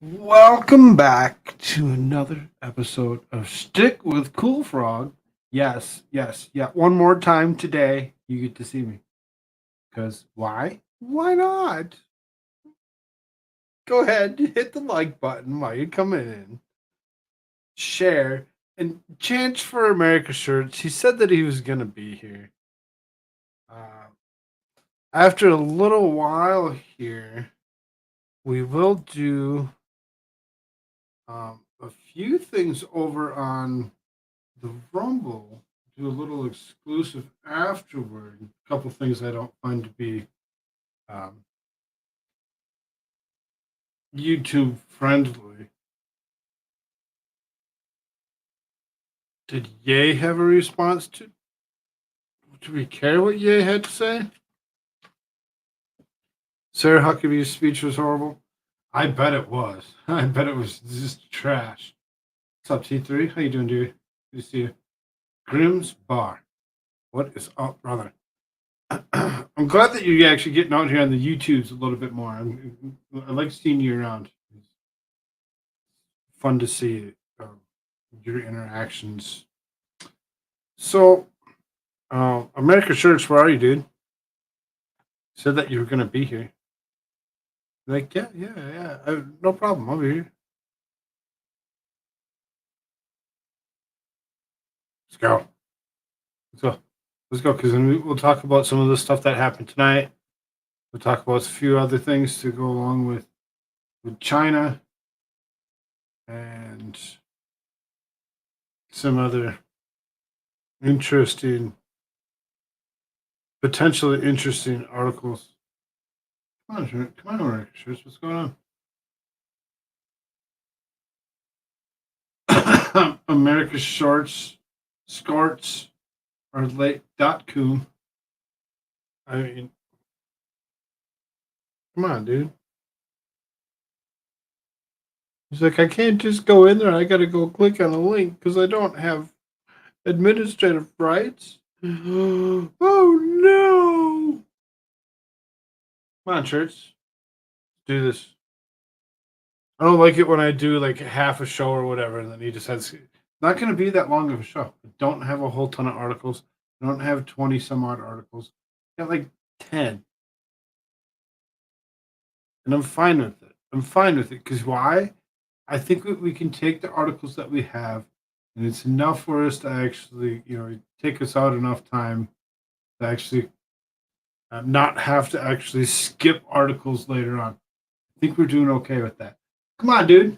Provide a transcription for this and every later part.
Welcome back to another episode of Shtick with Koolfrogg. Yes. Yeah, one more time today you get to see me. Because why? Why not? Go ahead, hit the like button while you're coming in. Share and chant for America shirts. He said that he was going to be here. Uh, After a little while here, we will do a few things over on the Rumble, do a little exclusive afterward. A couple things I don't find to be um, YouTube friendly. Did Ye have a response to? Do we care what Ye had to say? Sarah Huckabee's speech was horrible. I bet it was. I bet it was just trash. What's up, T3? How you doing, dude? Good to see you. Grimm's Bar. What is up, brother? I'm glad that you're actually getting out here on the YouTubes a little bit more. I like seeing you around. It's fun to see your interactions. So, America Shirts, where are you, dude? Said that you were going to be here. Like, yeah. No problem. I'll be here. Let's go. Let's go. Let's go. Because then we'll talk about some of the stuff that happened tonight. We'll talk about a few other things to go along with China and some other interesting, potentially interesting articles. Come on, America Shirts. What's going on? America's Shorts, Skorts, or late dot com. I mean, come on, dude. He's like, I can't just go in there. I got to go click on a link because I don't have administrative rights. Oh no! Come on, Shirts. Do this. I don't like it when I do like half a show or whatever, and then he just has. Not going to be that long of a show. I don't have a whole ton of articles. I don't have 20 some odd articles. I got like 10. And I'm fine with it. I'm fine with it because why? I think we can take the articles that we have, and it's enough for us to actually, take us out enough time to actually not have to actually skip articles later on. I think we're doing okay with that. Come on, dude.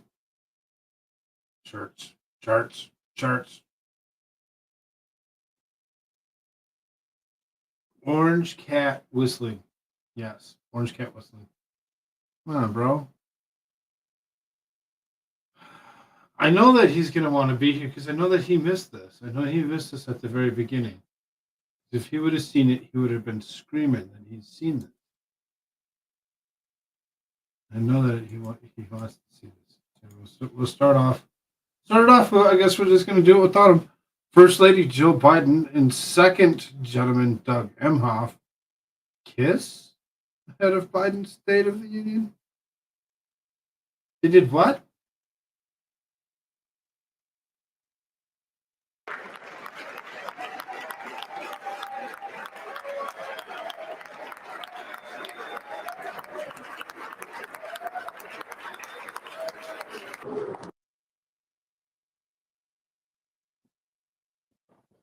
Charts, charts, charts. Orange cat whistling. Yes, orange cat whistling. Come on, bro. I know that he's going to want to be here because I know that he missed this. I know he missed this at the very beginning. If he would have seen it, he would have been screaming that he's seen it. I know that he wants to see this. So we'll start off. I guess we're just going to do it without him. First Lady Jill Biden and Second Gentleman Doug Emhoff kiss ahead of Biden's State of the Union. They did what?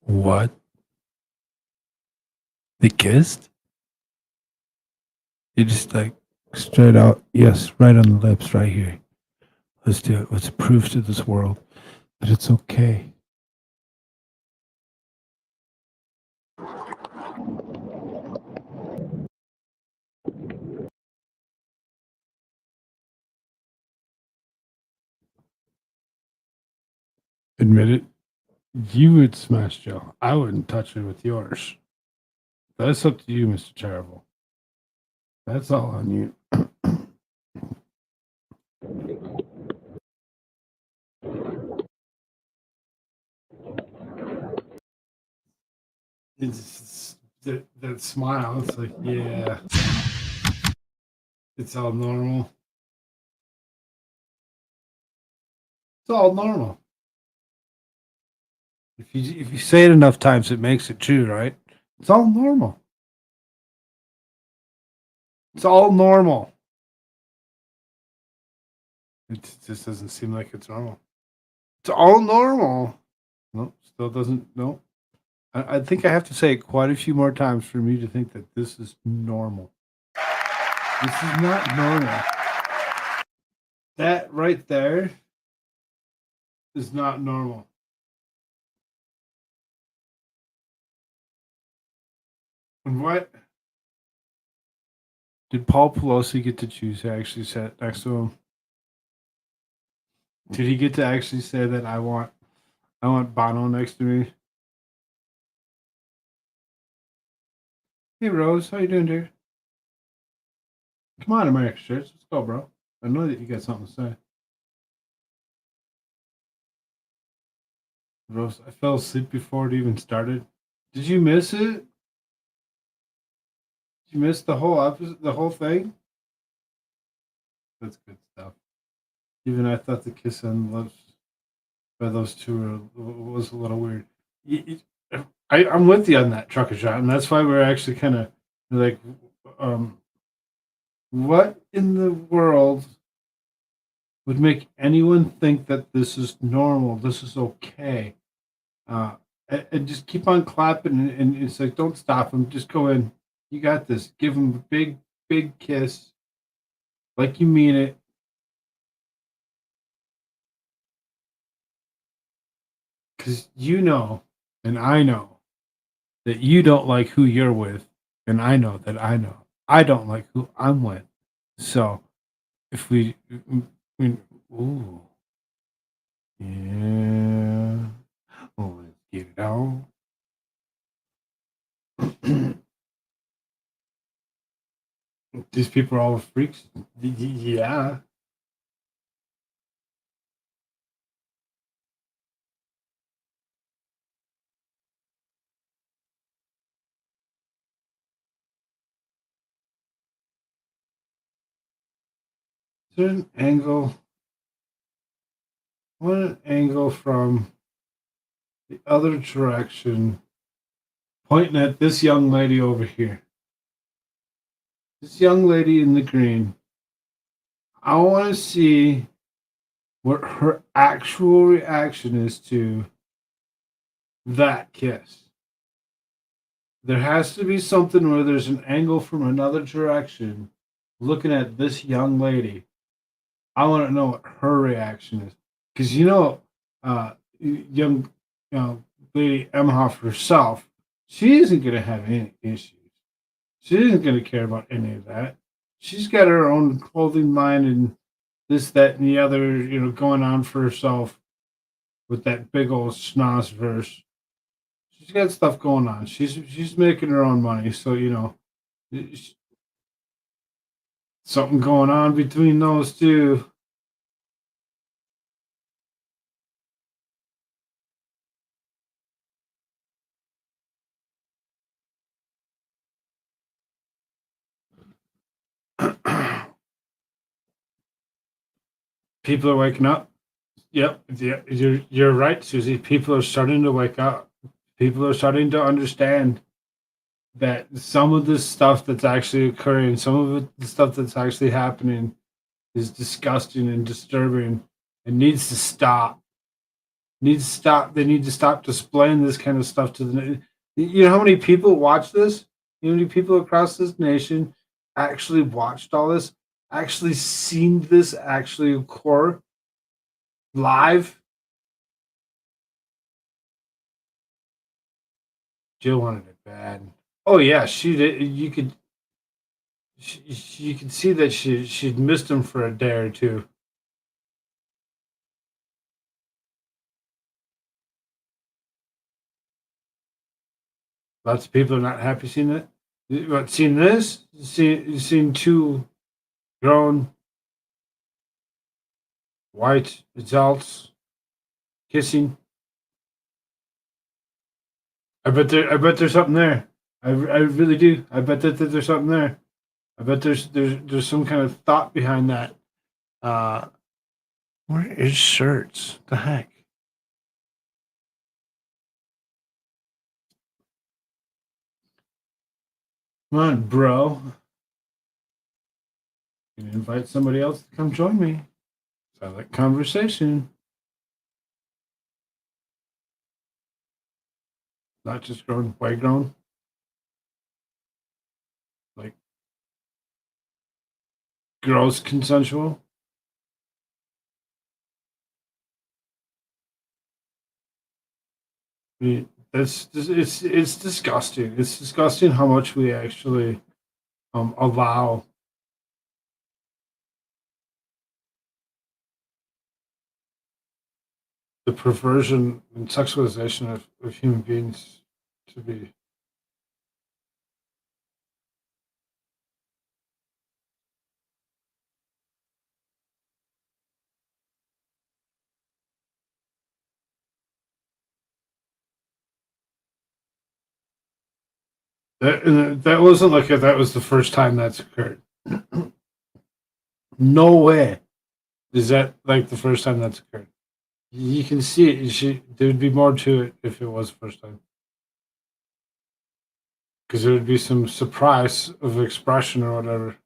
What? They kissed? They just like straight out, yes, right on the lips, right here. Let's do it. Let's prove to this world that it's okay. Admit it. You would smash Joe. I wouldn't touch it with yours. That's up to you, Mr. Terrible. That's all on you. It's that smile. It's like, yeah, it's all normal. It's all normal. If you say it enough times, it makes it true, right? It's all normal. It's all normal. It just doesn't seem like it's normal. It's all normal. Nope, still doesn't. Nope. I think I have to say it quite a few more times for me to think that this is normal. This is not normal. That right there is not normal. And what did Paul Pelosi get to choose to actually sit next to him? Did he get to actually say that I want Bono next to me? Hey Rose, how you doing, dear? Come on, America Shirts. Let's go, bro. I know that you got something to say. Rose, I fell asleep before it even started. Did you miss it? Did you miss the whole episode, the whole thing? That's good stuff. Even I thought the kiss on lips by those two was a little weird. I'm with you on that, Trucker Shot, and that's why we're actually kind of like, what in the world would make anyone think that this is normal? This is okay. And just keep on clapping, and it's like, don't stop him. Just go in. You got this. Give him a big, big kiss, like you mean it. Because you know, and I know that you don't like who you're with, and I know that I don't like who I'm with. So if we, ooh, yeah, oh, let's get it on. These people are all freaks. Yeah. Is there an angle? What an angle from the other direction, pointing at this young lady over here. This young lady in the green. I want to see what her actual reaction is to that kiss. There has to be something where there's an angle from another direction looking at this young lady. I want to know what her reaction is. Because, young lady Emhoff herself, she isn't going to have any issues. She isn't going to care about any of that. She's got her own clothing line and this, that, and the other, going on for herself with that big old schnoz verse. She's got stuff going on. She's making her own money, so something going on between those two. People are waking up. Yep, yeah, you're right, Susie. People are starting to wake up. People are starting to understand that some of this stuff that's actually occurring, some of the stuff that's actually happening, is disgusting and disturbing. It needs to stop. Needs to stop. They need to stop displaying this kind of stuff to the. You know how many people watch this? You know how many people across this nation actually watched all this? Actually seen this actually occur live? Jill wanted it bad. Oh yeah, she did. You could see that she'd missed him for a day or two. Lots of people are not happy seeing it. What, seen this? Seen two grown white adults kissing. I bet there's something there. I really do. I bet that there's something there. I bet there's some kind of thought behind that. Where is shirts? The heck? Come on, bro. You can invite somebody else to come join me. I like conversation. Not just grown, way grown. Like girls consensual. I mean, it's disgusting. It's disgusting how much we actually allow the perversion and sexualization of human beings to be. That wasn't like that was the first time that's occurred. No way is that like the first time that's occurred. You can see it. There'd be more to it if it was the first time. Because there would be some surprise of expression or whatever.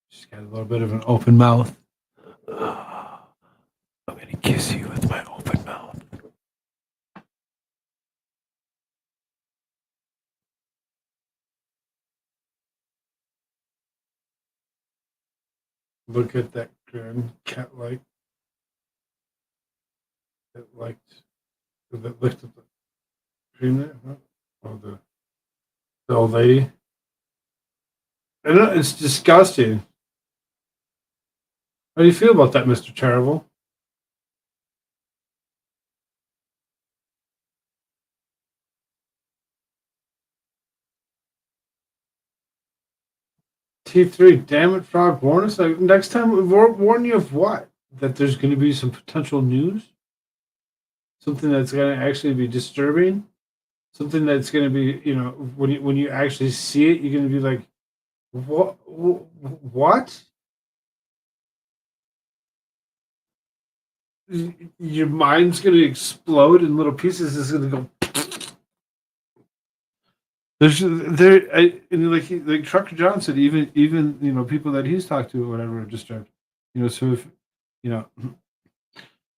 She's got a little bit of an open mouth. I'm gonna kiss you with my open mouth. Look at that grin, cat like that liked that licked the cream there. Huh? Oh, the old lady. I know it's disgusting. How do you feel about that, Mr. Terrible? T3, damn it, Frog, warn us. Like, next time, warn you of what? That there's going to be some potential news? Something that's going to actually be disturbing? Something that's going to be, when you actually see it, you're going to be like, what? What? Your mind's going to explode in little pieces. It's going to go. Like Trucker John said, even people that he's talked to or whatever are disturbed. So you know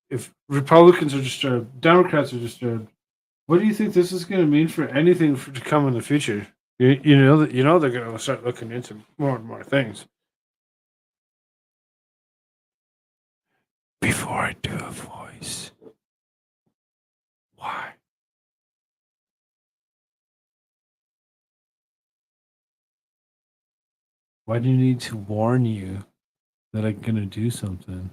if Republicans are disturbed, Democrats are disturbed, what do you think this is going to mean for anything to come in the future? They're going to start looking into more and more things. Before I do a voice, why? Why do you need to warn you that I'm going to do something?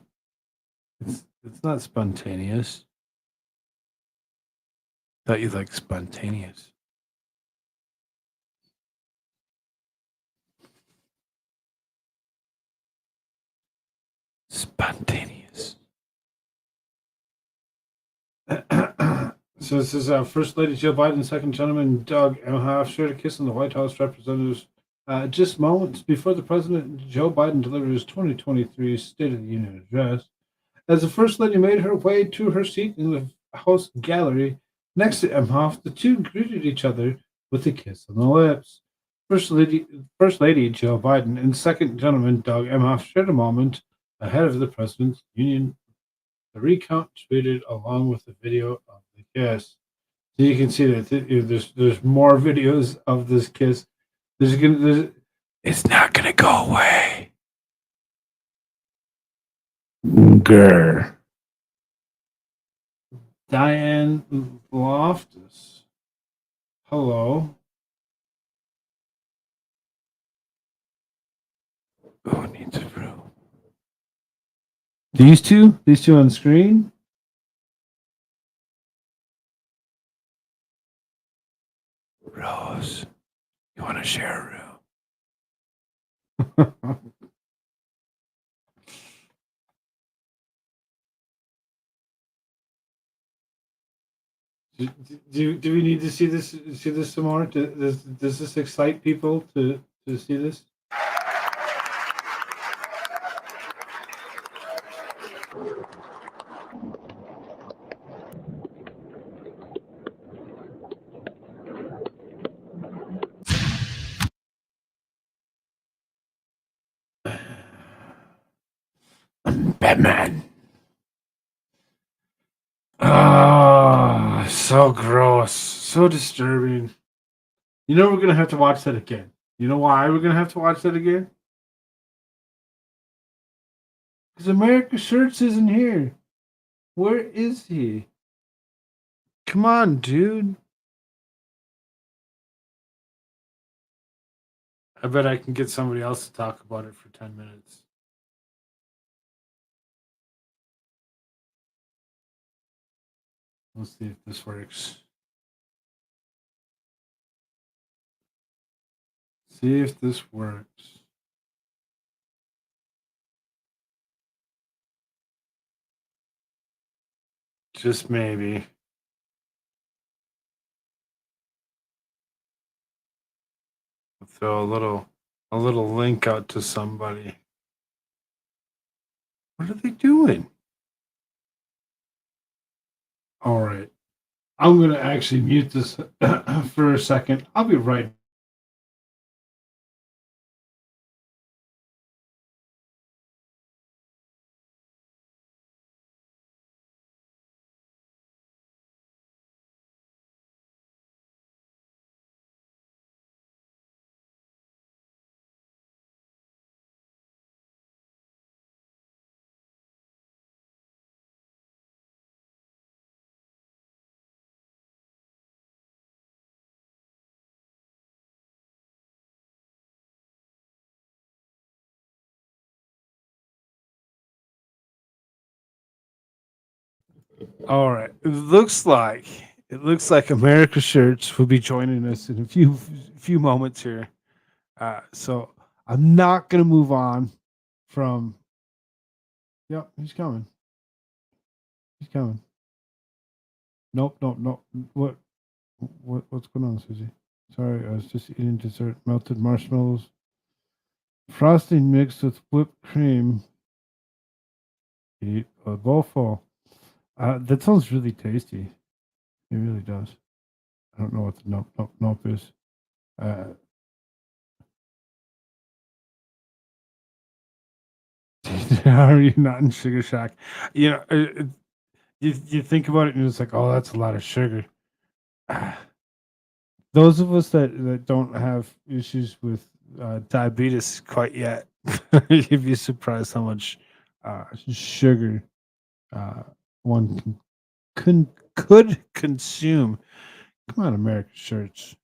It's not spontaneous. Thought you like spontaneous. Spontaneous. So this is First Lady Jill Biden, Second Gentleman Doug Emhoff shared a kiss in the White House representatives just moments before the President Joe Biden delivered his 2023 State of the Union address. As the First Lady made her way to her seat in the House gallery next to Emhoff, the two greeted each other with a kiss on the lips. First Lady Jill Biden and Second Gentleman Doug Emhoff shared a moment ahead of the President's Union. The recount tweeted along with the video of the kiss. So you can see that there's more videos of this kiss. It's not gonna go away. Grr. Diane Loftus. Hello. Who needs a room? These two on screen. Rose, you want to share a room? Do we need to see this some more? Does this excite people to see this? Batman. Ah, so gross, so disturbing. You know we're gonna have to watch that again. You know why we're gonna have to watch that again? Because America Shirts isn't here. Where is he? Come on, dude. I bet I can get somebody else to talk about it for 10 minutes. Let's see if this works. See if this works. Just maybe. Throw a little link out to somebody. What are they doing? All right. I'm going to actually mute this for a second. I'll be right. All right. It looks like America Shirts will be joining us in a few moments here. So I'm not going to move on from. Yep, he's coming. He's coming. Nope, nope, nope. What's going on, Susie? Sorry, I was just eating dessert. Melted marshmallows, frosting mixed with whipped cream. Eat a bowl full. That sounds really tasty. It really does. I don't know what the nope is. Uh, how are you not in Sugar Shack? You know, you think about it and it's like, oh, that's a lot of sugar. Those of us that don't have issues with diabetes quite yet, you'd be surprised how much sugar one could consume. Come on, American Shirts.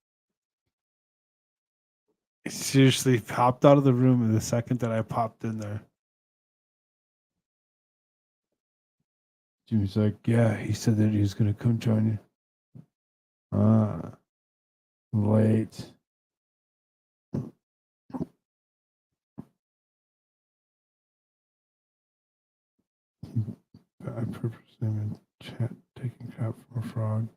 He seriously popped out of the room in the second that I popped in there. Jimmy's like, yeah, he said that he was going to come join you. Late. I purposely in chat taking crap from a frog.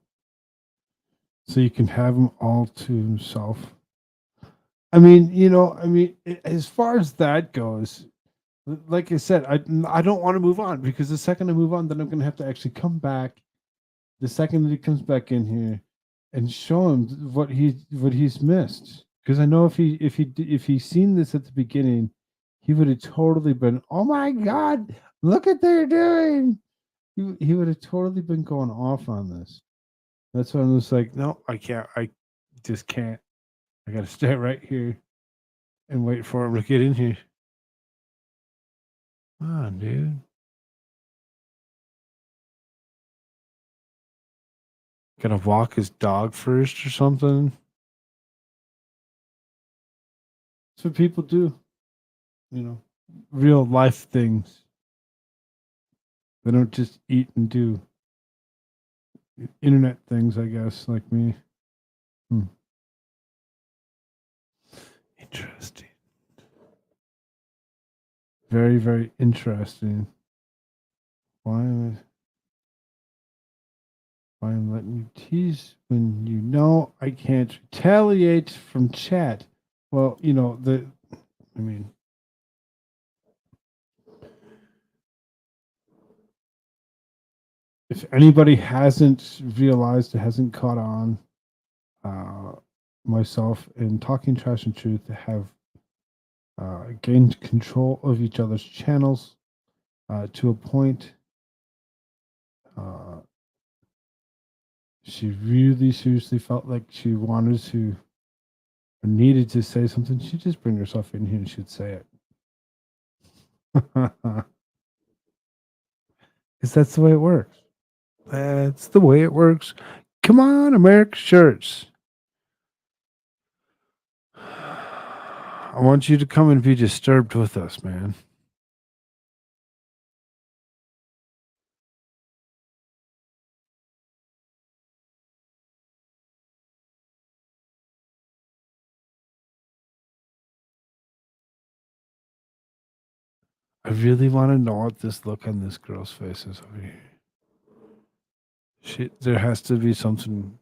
So you can have him all to himself. I mean, as far as that goes, like I said, I don't want to move on because the second I move on, then I'm going to have to actually come back. The second that he comes back in here, and show him what he's missed. Because I know if he's seen this at the beginning, he would have totally been, oh my god, look what they're doing. He would have totally been going off on this. That's why I'm just like, no, I can't. I just can't. I got to stay right here and wait for him to get in here. Come on, dude. Gotta walk his dog first or something. That's what people do. Real life things. They don't just eat and do internet things, I guess, like me. Interesting. Very, very interesting. Why am letting you tease when you know I can't retaliate from chat? Well, I mean, if anybody hasn't realized, hasn't caught on, myself and Talking Trash and Truth have gained control of each other's channels to a point. Uh, she really seriously felt like she wanted to or needed to say something. She'd just bring herself in here and she'd say it. Because that's the way it works. That's the way it works. Come on, America shirts. I want you to come and be disturbed with us, man. I really want to know what this look on this girl's face is over here. There has to be something.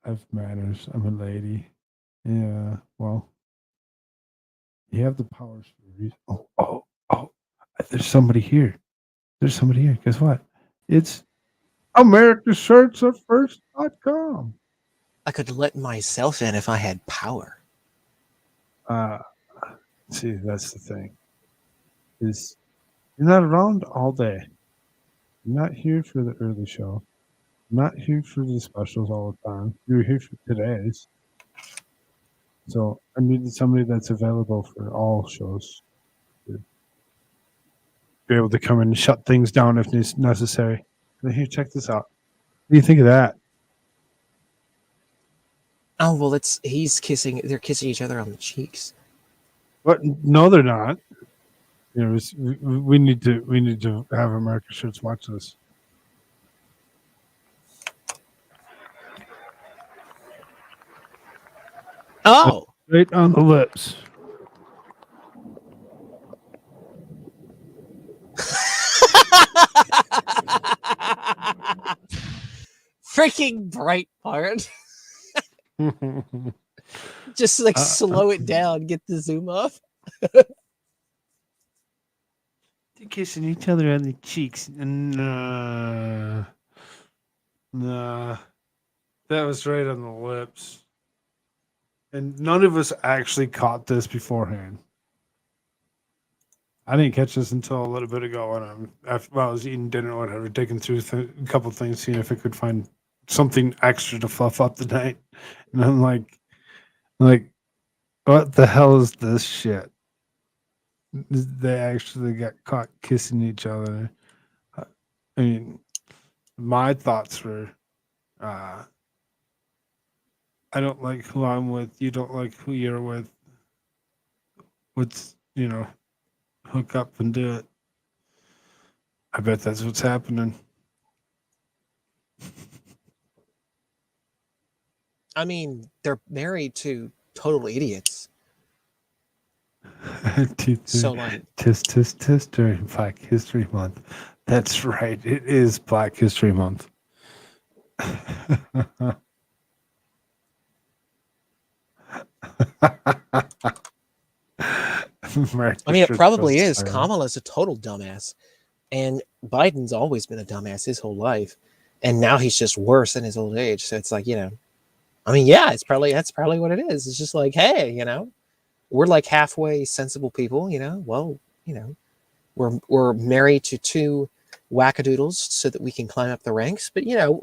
I have manners. I'm a lady. Yeah, well, you have the powers for a reason. Oh, there's somebody here. There's somebody here. Guess what? It's AmericaShirtsAtFirst.com. I could let myself in if I had power. See, that's the thing. Is you're not around all day. You're not here for the early show. You're not here for the specials all the time. You're here for today's. So I needed somebody that's available for all shows. To be able to come in and shut things down if necessary. Here, check this out. What do you think of that? Oh well, he's kissing. They're kissing each other on the cheeks. But no, they're not. You know, we need to have America Shirts watch this. Oh, right on the lips. freaking bright part. Just like slow it down, get the zoom off. They're kissing each other on the cheeks. Nah. That was right on the lips. And none of us actually caught this beforehand. I didn't catch this until a little bit ago when I was eating dinner or whatever, digging through a couple things, seeing if I could find something extra to fluff up the night. And I'm like, what the hell is this shit? They actually got caught kissing each other. I mean, my thoughts were, I don't like who I'm with. You don't like who you're with. Let's, hook up and do it. I bet that's what's happening. I mean, they're married to total idiots. So like, tisk during Black History Month. That's right. It is Black History Month. I mean, it probably is. Kamala's a total dumbass, and Biden's always been a dumbass his whole life, and now he's just worse in his old age. So it's like, I mean, yeah, that's probably what it is. It's just like, hey, we're like halfway sensible people, Well, we're married to two wackadoodles so that we can climb up the ranks. But you know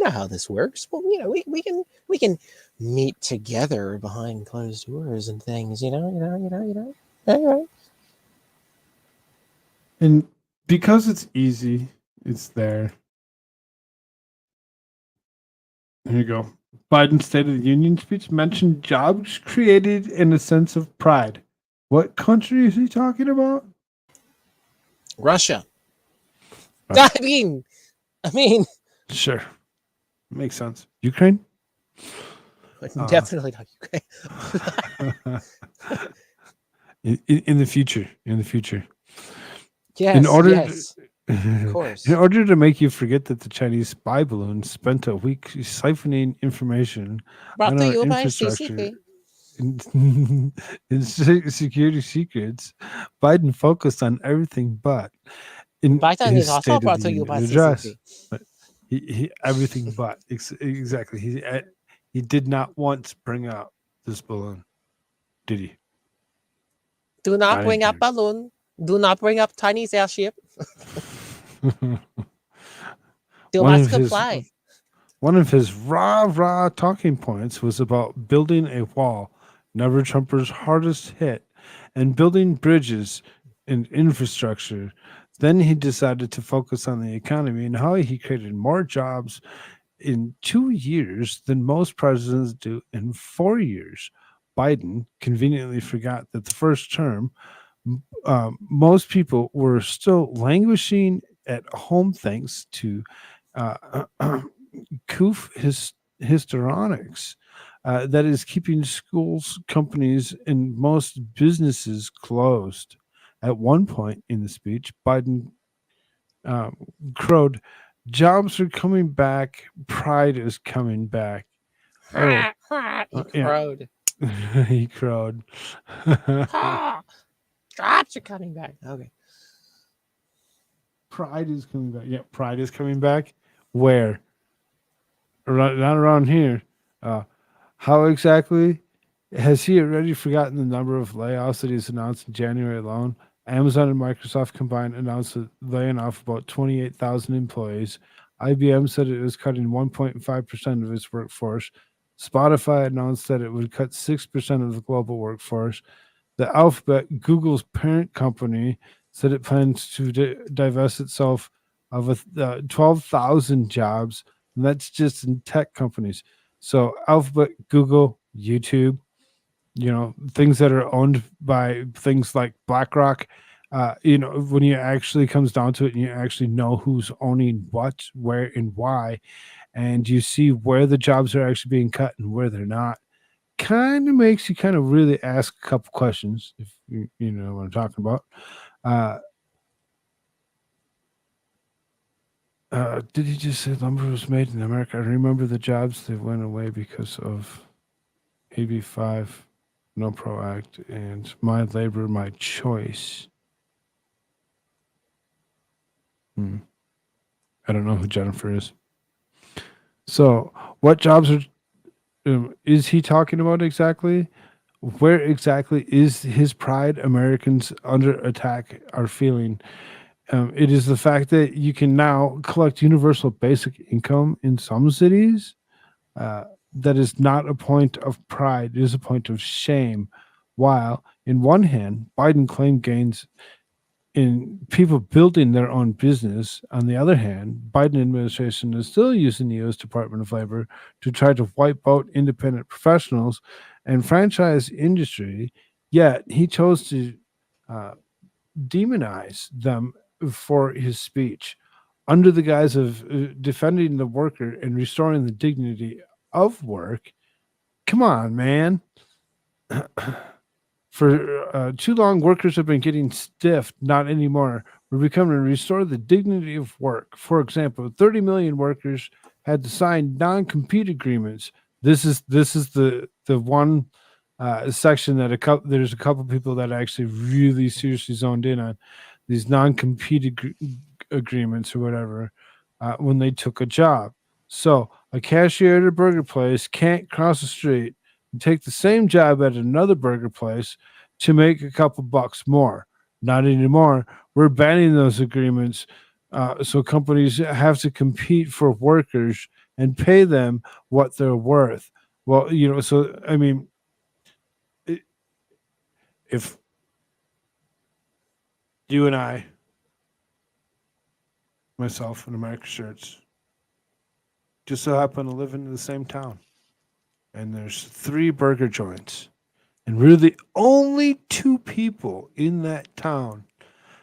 how this works. Well, we can meet together behind closed doors and things. All right. And because it's easy, it's there. Here you go. Biden's State of the Union speech mentioned jobs created and a sense of pride. What country is he talking about? Russia. I mean, sure, makes sense. Ukraine? Definitely not Ukraine. in the future. Yes. Of course. In order to make you forget that the Chinese spy balloon spent a week siphoning information brought on to our you by infrastructure, CCP. security secrets, Biden focused on everything but in 拜登 his is also State of brought the to you by Union address. CCP. But he everything but exactly. He did not once bring up this balloon, did he? Do not Not in bring up here. balloon. Do not bring up Chinese airship. Do one not of his comply. one of his rah talking points was about building a wall, never Trumper's hardest hit, and building bridges and infrastructure. Then he decided to focus on the economy and how he created more jobs in 2 years than most presidents do in 4 years. Biden conveniently forgot that the first term, most people were still languishing at home thanks to uh, histrionics. That is keeping schools, companies, and most businesses closed. At one point in the speech, Biden um, crowed, "Jobs are coming back. Pride is coming back." Oh, He yeah, crowed. he crowed. Jobs are coming back. Okay. Pride is coming back. Yeah, pride is coming back. Where? Not around here. Uh, how exactly? Has he already forgotten the number of layoffs that he's announced in January alone? Amazon and Microsoft combined announced that laying off about 28,000 employees. IBM said it was cutting 1.5% of its workforce. Spotify announced that it would cut 6% of the global workforce. The Alphabet, Google's parent company, said it plans to divest itself of 12,000 jobs, and that's just in tech companies. So, Alphabet, Google, YouTube, things that are owned by things like BlackRock. When it actually comes down to it, and you actually know who's owning what, where, and why, and you see where the jobs are actually being cut and where they're not, kind of makes you kind of really ask a couple questions, if you know what I'm talking about. Uh, did he just say lumber was made in America? I remember the jobs that went away because of AB5, No Pro Act, and My Labor, My Choice. I don't know who Jennifer is. So, what jobs is he talking about exactly? Where exactly is his pride Americans under attack are feeling? It is the fact that you can now collect universal basic income in some cities. Uh, that is not a point of pride, it is a point of shame. While, in one hand, Biden claimed gains in people building their own business. On the other hand, Biden administration is still using the U.S. Department of Labor to try to wipe out independent professionals and franchise industry. Yet he chose to uh, demonize them for his speech under the guise of defending the worker and restoring the dignity of work. Come on, man. For too long, workers have been getting stiffed. Not anymore. We're becoming to restore the dignity of work. For example, 30 million workers had to sign non-compete agreements. This is the one section that there's a couple people that actually really seriously zoned in on these non-compete agreements or whatever when they took a job. So a cashier at a burger place can't cross the street and take the same job at another burger place to make a couple bucks more. Not anymore. We're banning those agreements. So companies have to compete for workers and pay them what they're worth. Well, so I mean, if you and I, myself and America Shirts, just so happen to live in the same town, and there's 3 burger joints, and we're the only 2 people in that town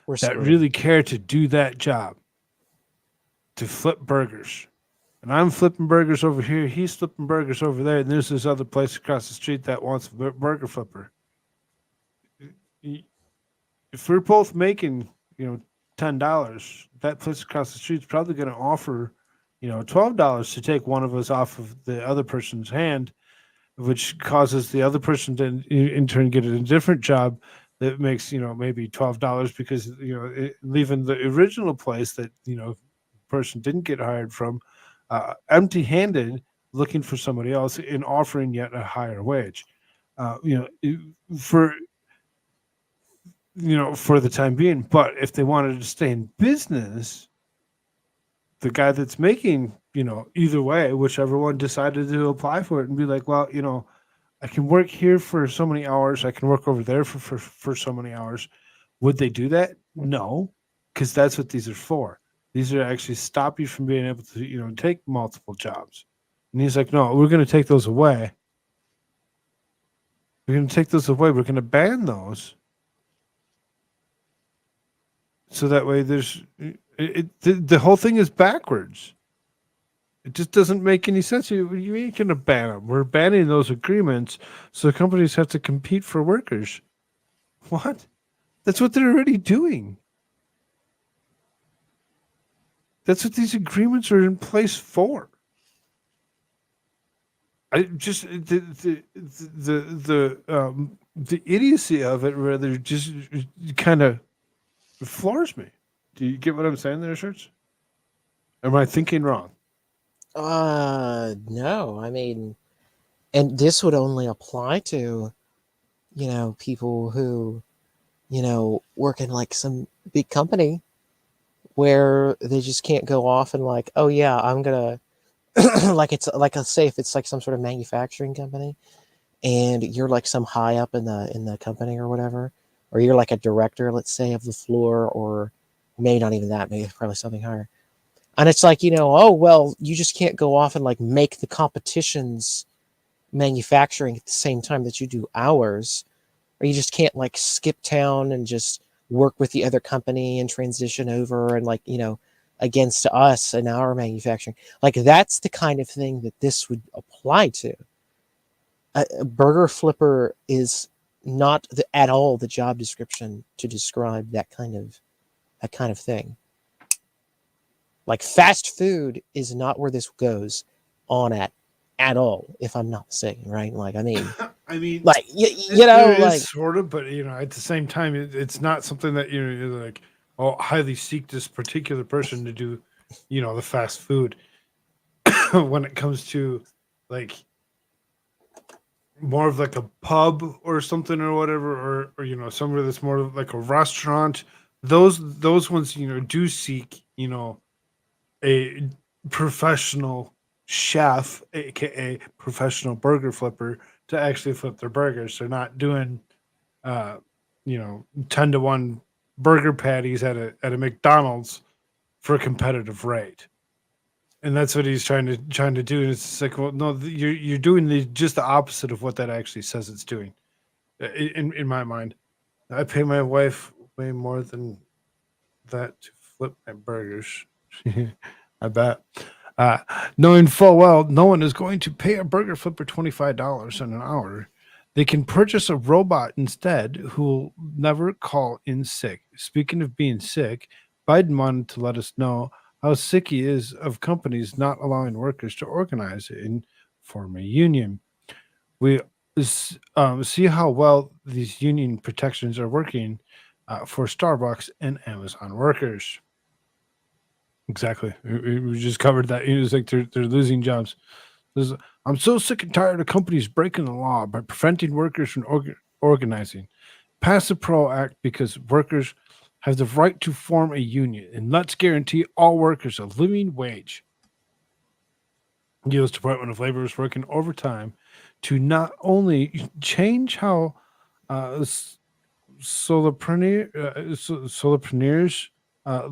We're that screwed. really care to do that job, to flip burgers. And I'm flipping burgers over here, he's flipping burgers over there, and there's this other place across the street that wants a burger flipper. If we're both making, $10, that place across the street is probably going to offer, $12 to take one of us off of the other person's hand which causes the other person to in turn get a different job that makes, maybe $12 because, leaving the original place that, person didn't get hired from empty-handed, looking for somebody else and offering yet a higher wage. For for the time being. But if they wanted to stay in business, the guy that's making, either way, whichever one decided to apply for it and be like, well, I can work here for so many hours, I can work over there for so many hours. Would they do that? No, because that's what these are for. These are actually stop you from being able to, take multiple jobs. And he's like, no, we're going to take those away. We're going to take those away. We're going to ban those. So that way the whole thing is backwards. It just doesn't make any sense. You ain't going to ban them. We're banning those agreements so companies have to compete for workers. What? That's what they're already doing. That's what these agreements are in place for. I just the idiocy of it rather just kind of floors me. Do you get what I'm saying there, Shirts? Am I thinking wrong? No. I mean, and this would only apply to, people who, work in like some big company where they just can't go off and like, oh yeah, I'm gonna like it's like let's say if it's like some sort of manufacturing company and you're like some high up in the company or whatever, or you're like a director, let's say, of the floor, or maybe not even that, maybe probably something higher. And it's like, oh, well, you just can't go off and like make the competition's manufacturing at the same time that you do ours, or you just can't like skip town and just work with the other company and transition over and like, against us and our manufacturing. Like that's the kind of thing that this would apply to. A burger flipper is not at all the job description to describe that kind of thing. Like fast food is not where this goes on at all, if I'm not mistaken, right? Like, I mean, like like sort of, but at the same time, it's not something that you're like, oh, highly seek this particular person to do, the fast food. When it comes to like more of like a pub or something or whatever, or somewhere that's more like a restaurant, those ones do seek a professional chef, aka professional burger flipper, to actually flip their burgers. They're not doing 10-to-1 burger patties at a McDonald's for a competitive rate. And that's what he's trying to do. And it's like, well, no, you're doing just the opposite of what that actually says it's doing. In my mind, I pay my wife way more than that to flip my burgers. I bet. Knowing full well no one is going to pay a burger flipper $25 an hour, they can purchase a robot instead who will never call in sick. Speaking of being sick, Biden wanted to let us know how sick he is of companies not allowing workers to organize and form a union. We see how well these union protections are working for Starbucks and Amazon workers. Exactly. We just covered that. It was like they're losing jobs. I'm so sick and tired of companies breaking the law by preventing workers from organizing. Pass the PRO Act because workers have the right to form a union, and let's guarantee all workers a living wage. The U.S. Department of Labor is working overtime to not only change how solopreneurs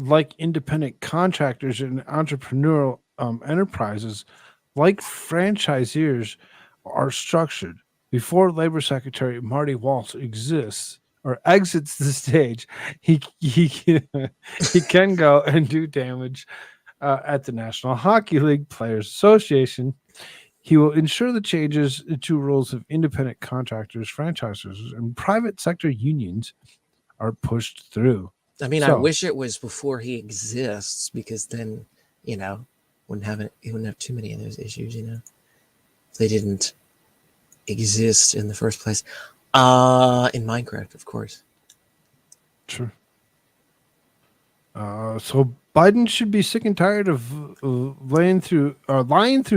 like independent contractors and entrepreneurial enterprises like franchisors are structured. Before Labor Secretary Marty Walsh exits the stage, he can go and do damage at the National Hockey League Players Association. He will ensure the changes to rules of independent contractors, franchisors, and private sector unions are pushed through. I mean, I wish it was before he exists, because then, he wouldn't have too many of those issues, if they didn't exist in the first place? In Minecraft, of course. Sure. So Biden should be sick and tired of lying through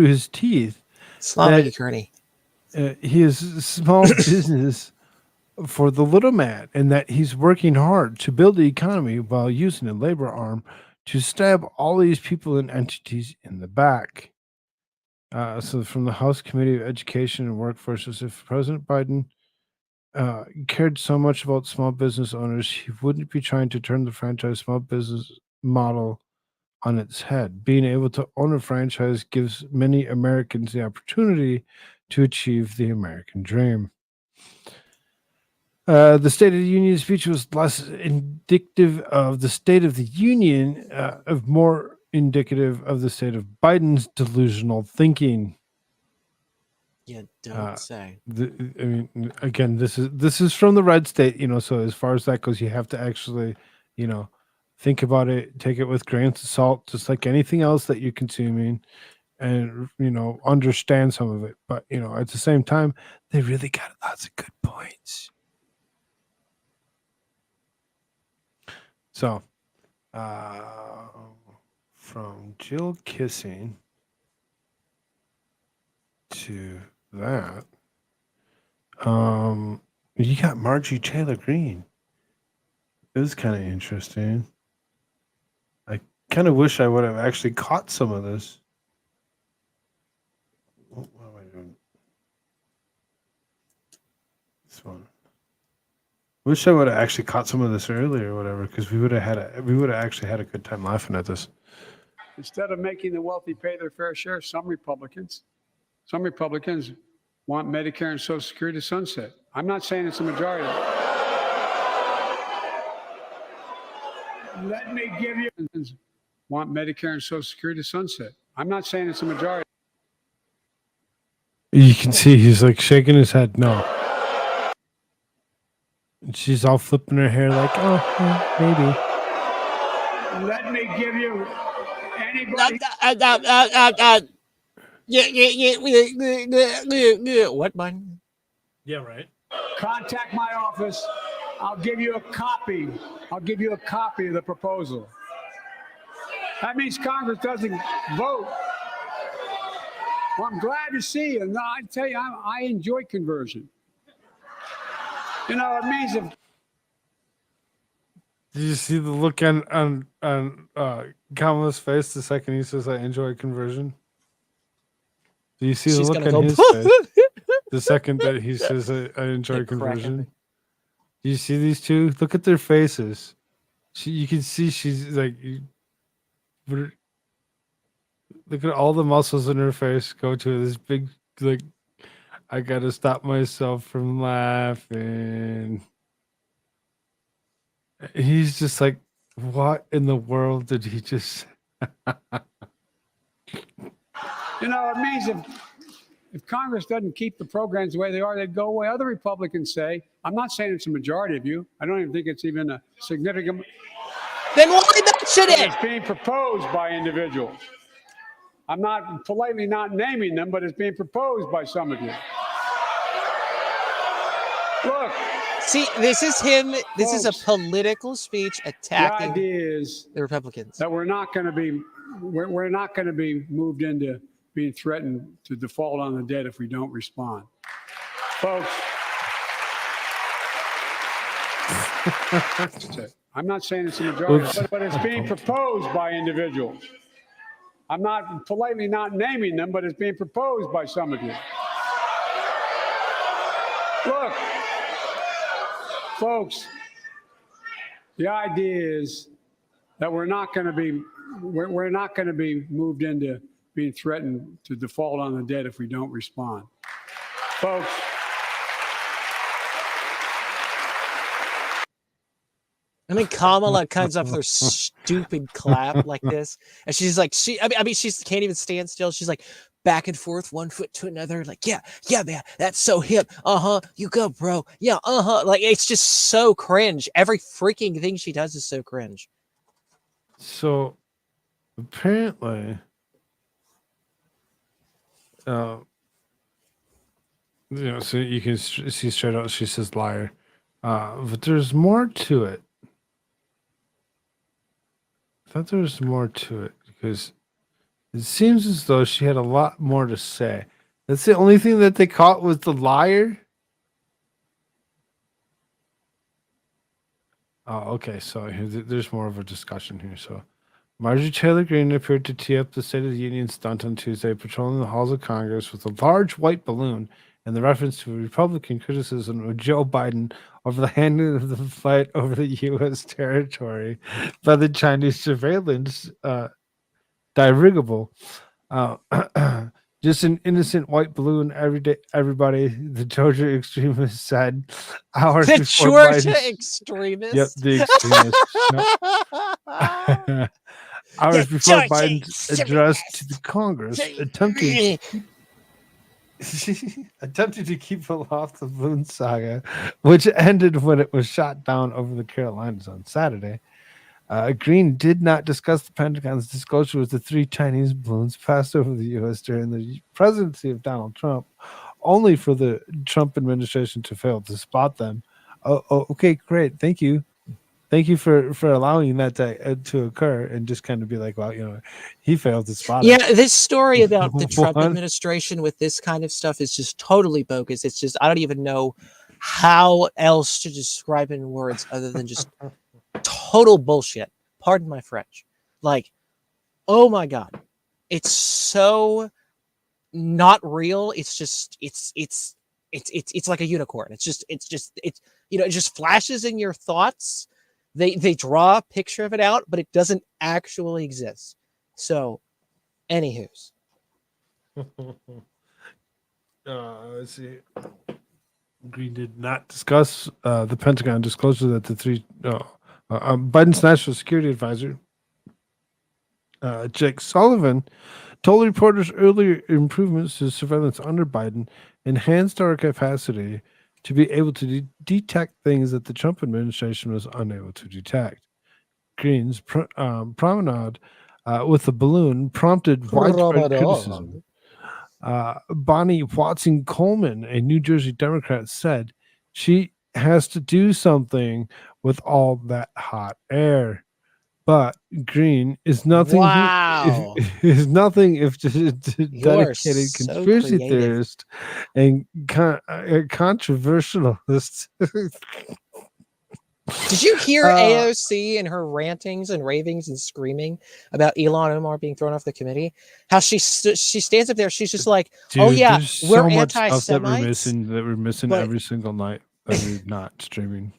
his teeth Slava that Ukraini. he is a small business for the little man, and that he's working hard to build the economy while using a labor arm to stab all these people and entities in the back. So from the House Committee of Education and Workforce, as if President Biden cared so much about small business owners, he wouldn't be trying to turn the franchise small business model on its head. Being able to own a franchise gives many Americans the opportunity to achieve the American dream. The State of the Union speech was less indicative of the State of the Union, of more indicative of the state of Biden's delusional thinking. You don't say. I mean, again, this is from the red state, so as far as that goes, you have to actually, think about it, take it with grains of salt, just like anything else that you're consuming, and, understand some of it. But, at the same time, they really got lots of good points. So, from Jill kissing to that, you got Marjorie Taylor Greene. It was kind of interesting. I kind of wish I would have actually caught some of this. What am I doing? This one. Wish I would have actually caught some of this earlier or whatever, because we would have actually had a good time laughing at this. Instead of making the wealthy pay their fair share, some Republicans want Medicare and Social Security to sunset. I'm not saying it's a majority. Let me give you want Medicare and Social Security to sunset. I'm not saying it's a majority. You can see he's like shaking his head no. And she's all flipping her hair like, oh, maybe. Let me give you anybody. What, Biden? Yeah, right. Contact my office. I'll give you a copy. I'll give you a copy of the proposal. That means Congress doesn't vote. Well, I'm glad to see you. No, I tell you, I enjoy conversion. It means if. Did you see the look on Kamala's face the second he says, I enjoy conversion? Do you see the look on his face the second that he says, I enjoy conversion? Do you see these two? Look at their faces. You can see she's like, look at all the muscles in her face go to this big, like, I gotta stop myself from laughing. He's just like, what in the world did he just It means if Congress doesn't keep the programs the way they are, they'd go away. Other Republicans say, I'm not saying it's a majority of you. I don't even think it's even a significant. Then why mention it? It's being proposed by individuals. I'm not politely not naming them, but it's being proposed by some of you. Look. See, this is him. This is a political speech attacking the idea is the Republicans. That we're not going to be moved into being threatened to default on the debt if we don't respond. Folks, I'm not saying it's a majority, but it's being proposed by individuals. I'm not politely not naming them, but it's being proposed by some of you. Look, folks, the idea is that we're not going to be moved into being threatened to default on the debt if we don't respond. Folks, I mean, Kamala comes up with her stupid clap like this, and she's like, she can't even stand still. She's like back and forth, one foot to another, like, yeah, man, that's so hip. You go, bro. Yeah, like it's just so cringe. Every freaking thing she does is so cringe. So apparently, So you can see straight out she says liar. But there's more to it. I thought there was more to it because it seems as though she had a lot more to say. That's the only thing that they caught was the liar. Oh, okay. So there's more of a discussion here. So Marjorie Taylor Greene appeared to tee up the State of the Union stunt on Tuesday, patrolling the halls of Congress with a large white balloon and the reference to a Republican criticism of Joe Biden over the handling of the fight over the U.S. territory by the Chinese surveillance dirigible. Just an innocent white balloon every day. Everybody, the Georgia extremists said hours The before Georgia Biden. extremists. Yep, the extremists. Hours before Biden's address to the Congress, attempting to keep aloft the balloon saga, which ended when it was shot down over the Carolinas on Saturday. Green did not discuss the Pentagon's disclosure with the 3 Chinese balloons passed over the U.S. during the presidency of Donald Trump, only for the Trump administration to fail to spot them. Oh, okay, great. Thank you. Thank you for allowing that to occur and just kind of be like, well, he failed to spot it. Yeah, this story about the Trump administration with this kind of stuff is just totally bogus. It's just, I don't even know how else to describe it in words other than just total bullshit. Pardon my French. Like, oh my God. It's so not real. It's just, it's like a unicorn. It just flashes in your thoughts. They draw a picture of it out, but it doesn't actually exist. So, anywho's. Let's see. Green did not discuss the Pentagon disclosure that the 3 Biden's national security advisor, Jake Sullivan, told reporters earlier improvements to surveillance under Biden enhanced our capacity to be able to detect things that the Trump administration was unable to detect. Green's promenade with the balloon prompted widespread criticism. Bonnie Watson Coleman, a New Jersey Democrat, said she has to do something with all that hot air. But Green is nothing. Wow. Is nothing if just a dedicated so conspiracy creative. theorist and controversialist. Did you hear AOC and her rantings and ravings and screaming about Ilhan Omar being thrown off the committee? How she stands up there, she's just like, Dude, "Oh yeah, there's we're so much stuff anti-Semites." that we're missing every single night that we're not streaming.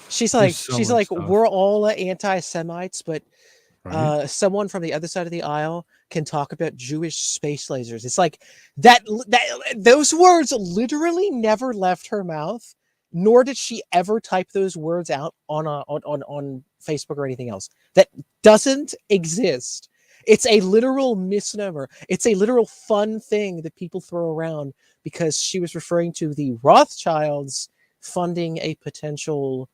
She's like, stuff. we're all anti-Semites, but Right? someone from the other side of the aisle can talk about Jewish space lasers. It's like that those words literally never left her mouth, nor did she ever type those words out on Facebook or anything else. That doesn't exist. It's a literal misnomer. It's a literal fun thing that people throw around because she was referring to the Rothschilds funding a potential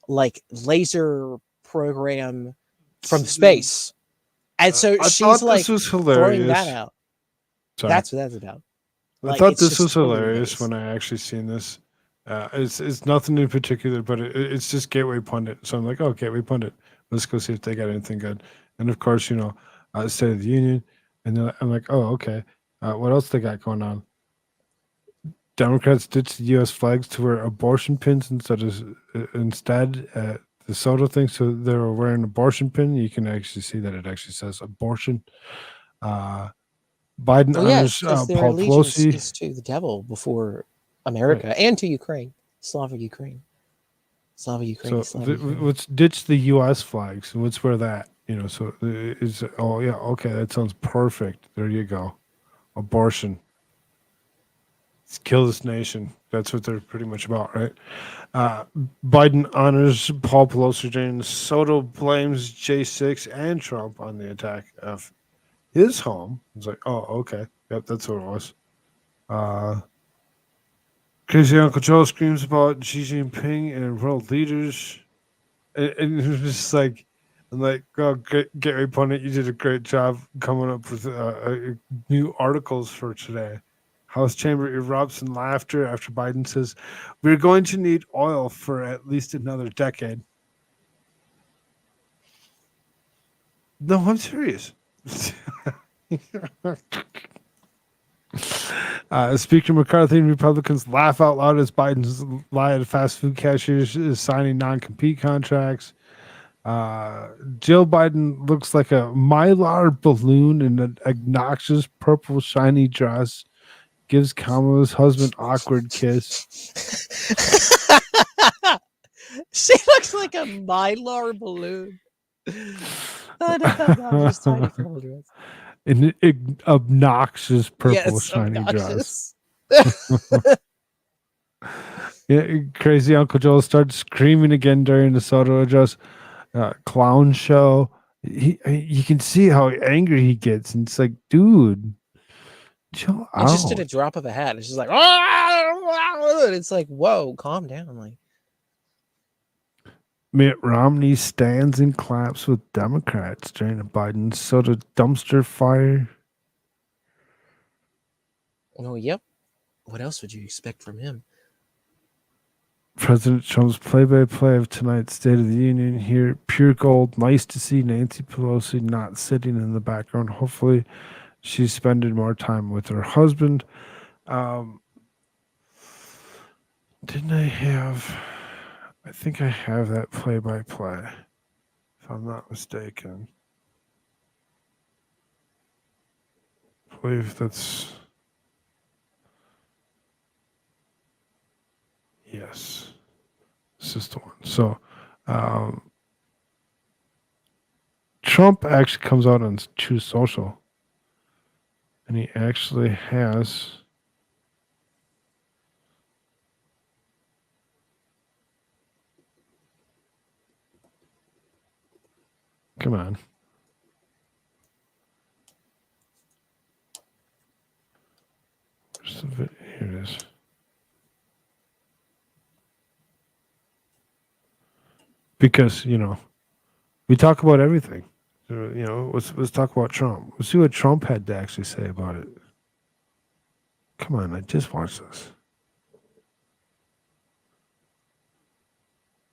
like laser program from space. And so she's like throwing that out. Sorry. That's what that's about. I thought this was hilarious when I actually seen this. It's nothing in particular, but it's just Gateway Pundit. So I'm like, oh, Gateway Pundit. Let's go see if they got anything good. And of course, State of the Union. And then I'm like, oh, okay. What else they got going on? Democrats ditched the U.S. flags to wear abortion pins instead. The Soto thing, so they were wearing an abortion pin. You can actually see that it actually says abortion. Biden honors Paul Pelosi. Is to the devil before America and to Ukraine, Slavic Ukraine. Let's ditch the U.S. flags and let's wear that. So it's okay. That sounds perfect. There you go. Abortion. Let's kill this nation. That's what they're pretty much about, right? Biden honors Paul Pelosi. James Soto blames J6 and Trump on the attack of his home. It's like, oh, okay. Yep, that's what it was. Crazy Uncle Joe screams about Xi Jinping and world leaders. And it was just like, I'm like, oh, Gateway Pundit, you did a great job coming up with new articles for today. House chamber erupts in laughter after Biden says, "We're going to need oil for at least another decade." No, I'm serious. Speaker McCarthy and Republicans laugh out loud as Biden's lie at fast food cashiers is signing non-compete contracts. Joe Biden looks like a mylar balloon in an obnoxious purple shiny dress. Gives Kamala's husband awkward kiss. She looks like a mylar balloon. Oh, no, just tiny purple dress. In an obnoxious purple Yes, shiny obnoxious. dress. Yeah, crazy Uncle Joe starts screaming again during the Soto address. Clown show. You can see how angry he gets, and it's like, dude, chill out. And just at a drop of a hat, it's just like, and it's like, whoa, calm down. Like, Mitt Romney stands and claps with Democrats during a Biden Soto dumpster fire. oh, yep. What else would you expect from him? President Trump's play-by-play of tonight's State of the Union here. Pure gold. Nice to see Nancy Pelosi not sitting in the background. Hopefully she's spending more time with her husband. Didn't I have... I think I have that play-by-play, if I'm not mistaken. I believe that's... Yes, this is the one. So, Trump actually comes out on True Social, and he actually has... Come on. Where's the video? Here it is. Because, we talk about everything. Let's talk about Trump. Let's see what Trump had to actually say about it. Come on, I just watched this.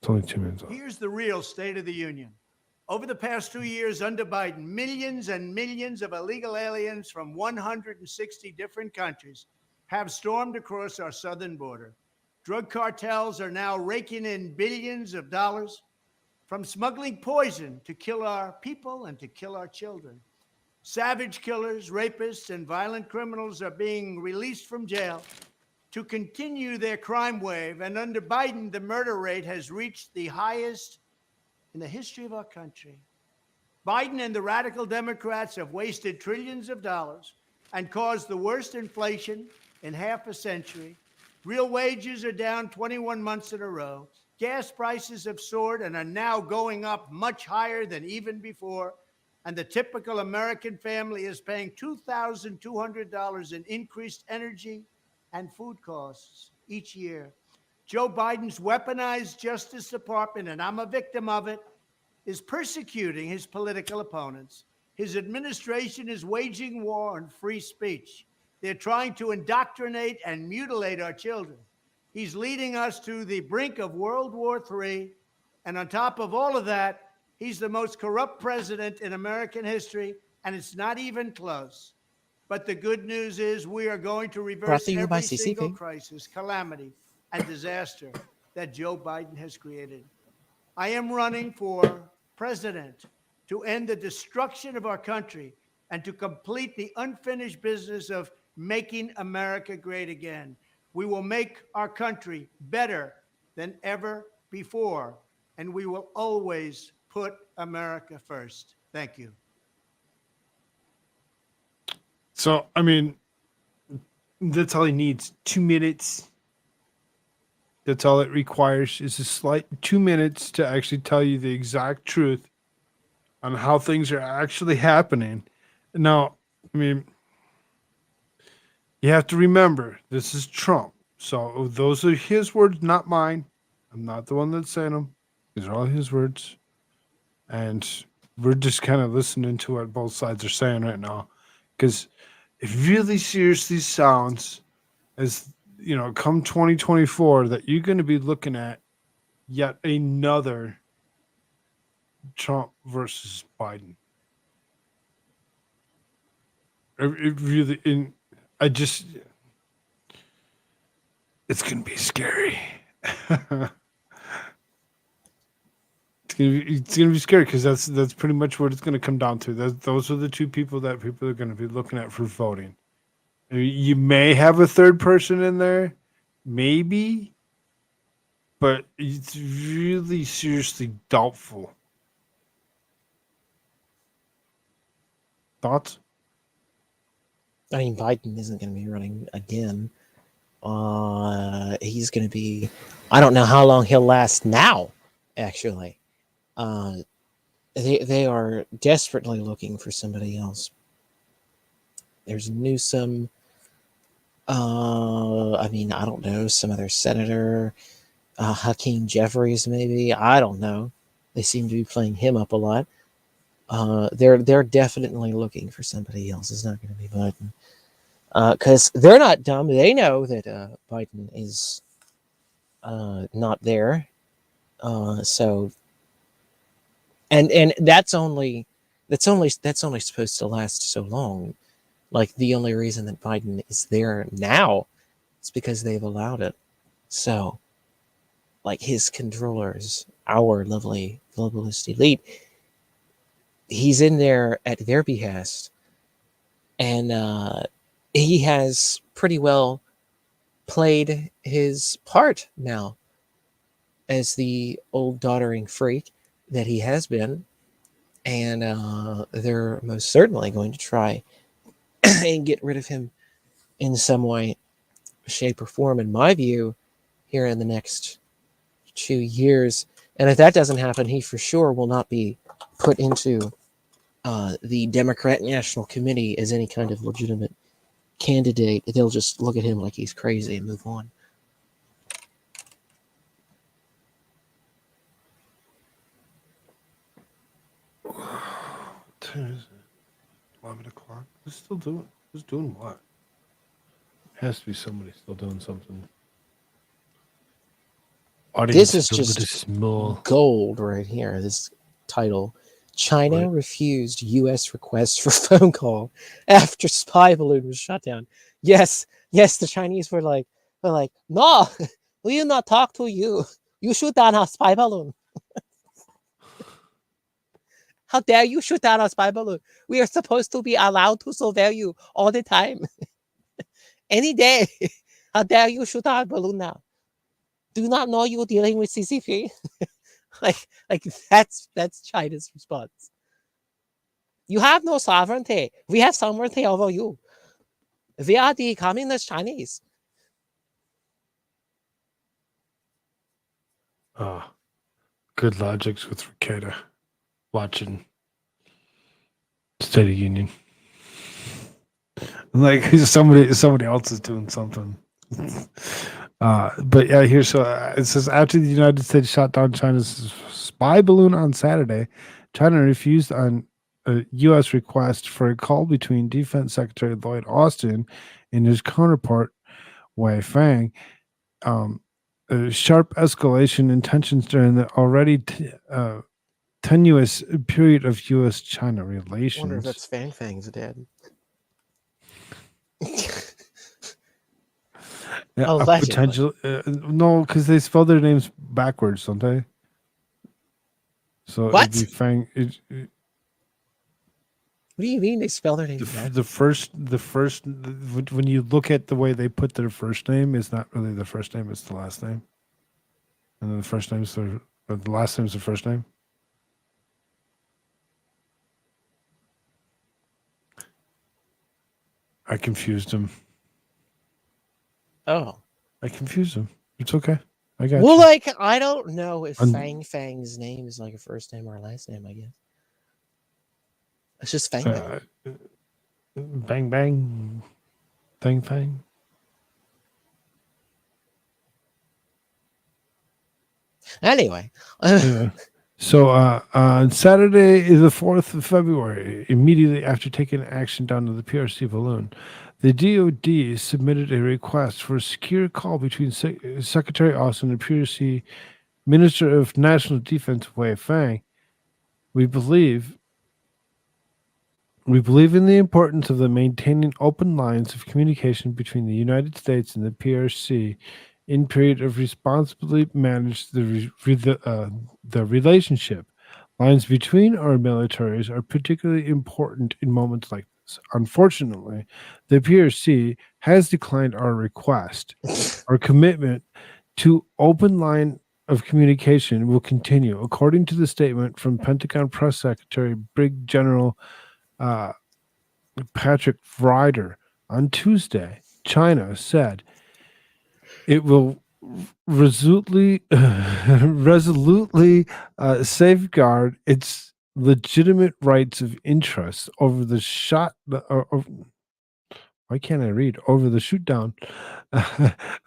It's only 2 minutes long. Here's the real State of the Union. Over the past 2 years under Biden, millions and millions of illegal aliens from 160 different countries have stormed across our southern border. Drug cartels are now raking in billions of dollars from smuggling poison to kill our people and to kill our children. Savage killers, rapists, and violent criminals are being released from jail to continue their crime wave. And under Biden, the murder rate has reached the highest in the history of our country. Biden and the radical Democrats have wasted trillions of dollars and caused the worst inflation in half a century. Real wages are down 21 months in a row. Gas prices have soared and are now going up much higher than even before. And the typical American family is paying $2,200 in increased energy and food costs each year. Joe Biden's weaponized Justice Department, and I'm a victim of it, is persecuting his political opponents. His administration is waging war on free speech. They're trying to indoctrinate and mutilate our children. He's leading us to the brink of World War III. And on top of all of that, he's the most corrupt president in American history, and it's not even close. But the good news is we are going to reverse every single crisis, calamity, and disaster that Joe Biden has created. I am running for president to end the destruction of our country and to complete the unfinished business of making America great again. We will make our country better than ever before, and we will always put America first. Thank you. So, I mean, that's all he needs. 2 minutes. That's all it requires is a slight 2 minutes to actually tell you the exact truth on how things are actually happening. Now, I mean, you have to remember, this is Trump. So those are his words, not mine. I'm not the one that's saying them. These are all his words. And we're just kind of listening to what both sides are saying right now. Because it really seriously sounds as come 2024, that you're going to be looking at yet another Trump versus Biden. It really, it's going to be scary. It's gonna be scary because that's pretty much what it's going to come down to. Those are the two people that people are going to be looking at for voting. You may have a third person in there, maybe, but it's really seriously doubtful. Thoughts? I mean, Biden isn't going to be running again. He's going to be. I don't know how long he'll last now. Actually, they are desperately looking for somebody else. There's Newsom. I mean, I don't know, some other senator, Hakeem Jeffries, maybe. I don't know. They seem to be playing him up a lot. They're definitely looking for somebody else. It's not going to be Biden, because they're not dumb. They know that Biden is not there. So, and that's only supposed to last so long. Like, the only reason that Biden is there now is because they've allowed it. So, like, his controllers, our lovely globalist elite, he's in there at their behest, and he has pretty well played his part now as the old doddering freak that he has been, and they're most certainly going to try and get rid of him in some way, shape, or form, in my view, here in the next 2 years. And if that doesn't happen, he for sure will not be put into the Democrat National Committee as any kind of legitimate candidate. They'll just look at him like he's crazy and move on. What time is it? 11 o'clock. Who's still doing? Who's doing what? Has to be somebody still doing something. This is just gold right here. This title: China refused U.S. request for phone call after spy balloon was shot down. Yes, the Chinese were like, no, we will not talk to you. You shoot down our spy balloon. How dare you shoot down our spy balloon? We are supposed to be allowed to surveil you all the time. Any day. How dare you shoot down our balloon now? Do you not know you're dealing with CCP? like that's China's response. You have no sovereignty. We have sovereignty over you. We are the communist Chinese. Good logics with Ricada. Watching State of Union. Like somebody else is doing something. But yeah, here, so it says, after the United States shot down China's spy balloon on Saturday, China refused on a U.S. request for a call between Defense Secretary Lloyd Austin and his counterpart Wei Fang. A sharp escalation in tensions during the already tenuous period of U.S.-China relations. I wonder if that's Fang's dad. Yeah, potential. No, because they spell their names backwards, don't they? So what? It'd be Fang. What do you mean they spell their names backwards? The first. When you look at the way they put their first name, it's not really the first name; it's the last name. And then the first name is the last name is the first name. I confused him. Oh. I confused him. It's okay. I got well, you. like, I don't know if Fang's name is like a first name or a last name, I guess. It's just Fang. Bang, bang. Fang, Fang. Anyway. So on Saturday, the 4th of February, immediately after taking action down to the PRC balloon, The DoD submitted a request for a secure call between Secretary Austin and PRC Minister of National Defense Wei Fang. We believe in the importance of the maintaining open lines of communication between the United States and the PRC in period of responsibly manage the relationship. Lines between our militaries are particularly important in moments like this. Unfortunately, the PRC has declined our request. Our commitment to open line of communication will continue, according to the statement from Pentagon Press Secretary Brig General Patrick Ryder on Tuesday. China said it will resolutely safeguard its legitimate rights of interest over the why can't I read? Over the shoot down,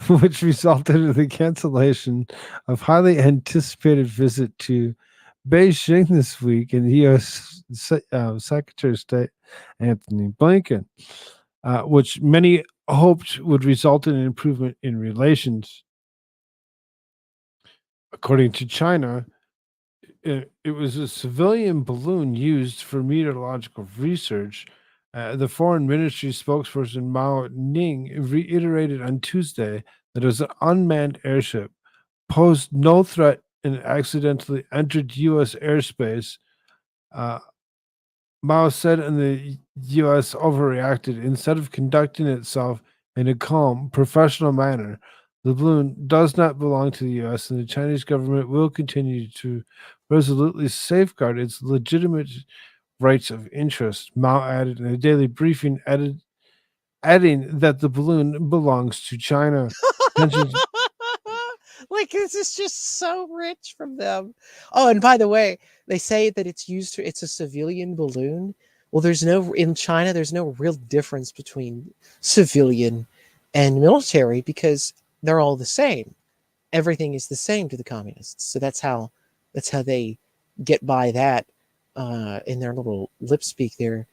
which resulted in the cancellation of highly anticipated visit to Beijing this week and U.S. Secretary of State Anthony Blinken, which many hoped would result in an improvement in relations. According to China, it was a civilian balloon used for meteorological research. The foreign ministry spokesperson Mao Ning reiterated on Tuesday that it was an unmanned airship, posed no threat, and accidentally entered U.S. airspace. Mao said, and the U.S. overreacted. Instead of conducting itself in a calm, professional manner, the balloon does not belong to the U.S., and the Chinese government will continue to resolutely safeguard its legitimate rights of interest. Mao added in a daily briefing, adding that the balloon belongs to China. Like, this is just so rich from them. Oh, and by the way, they say that it's a civilian balloon. Well, in China, there's no real difference between civilian and military because they're all the same. Everything is the same to the communists. So that's how they get by that in their little lip speak there.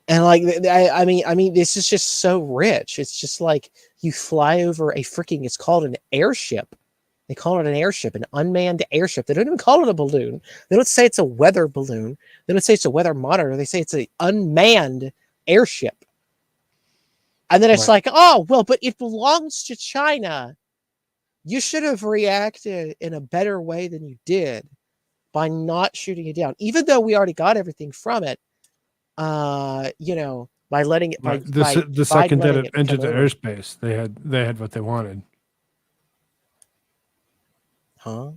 And like, I mean, this is just so rich. It's just like you fly over it's called an airship. They call it an airship, an unmanned airship. They don't even call it a balloon. They don't say it's a weather balloon. They don't say it's a weather monitor. They say it's an unmanned airship. And then it's like, oh, well, but it belongs to China. You should have reacted in a better way than you did by not shooting it down, even though we already got everything from it. By letting it the second that it entered the airspace, they had what they wanted. Huh?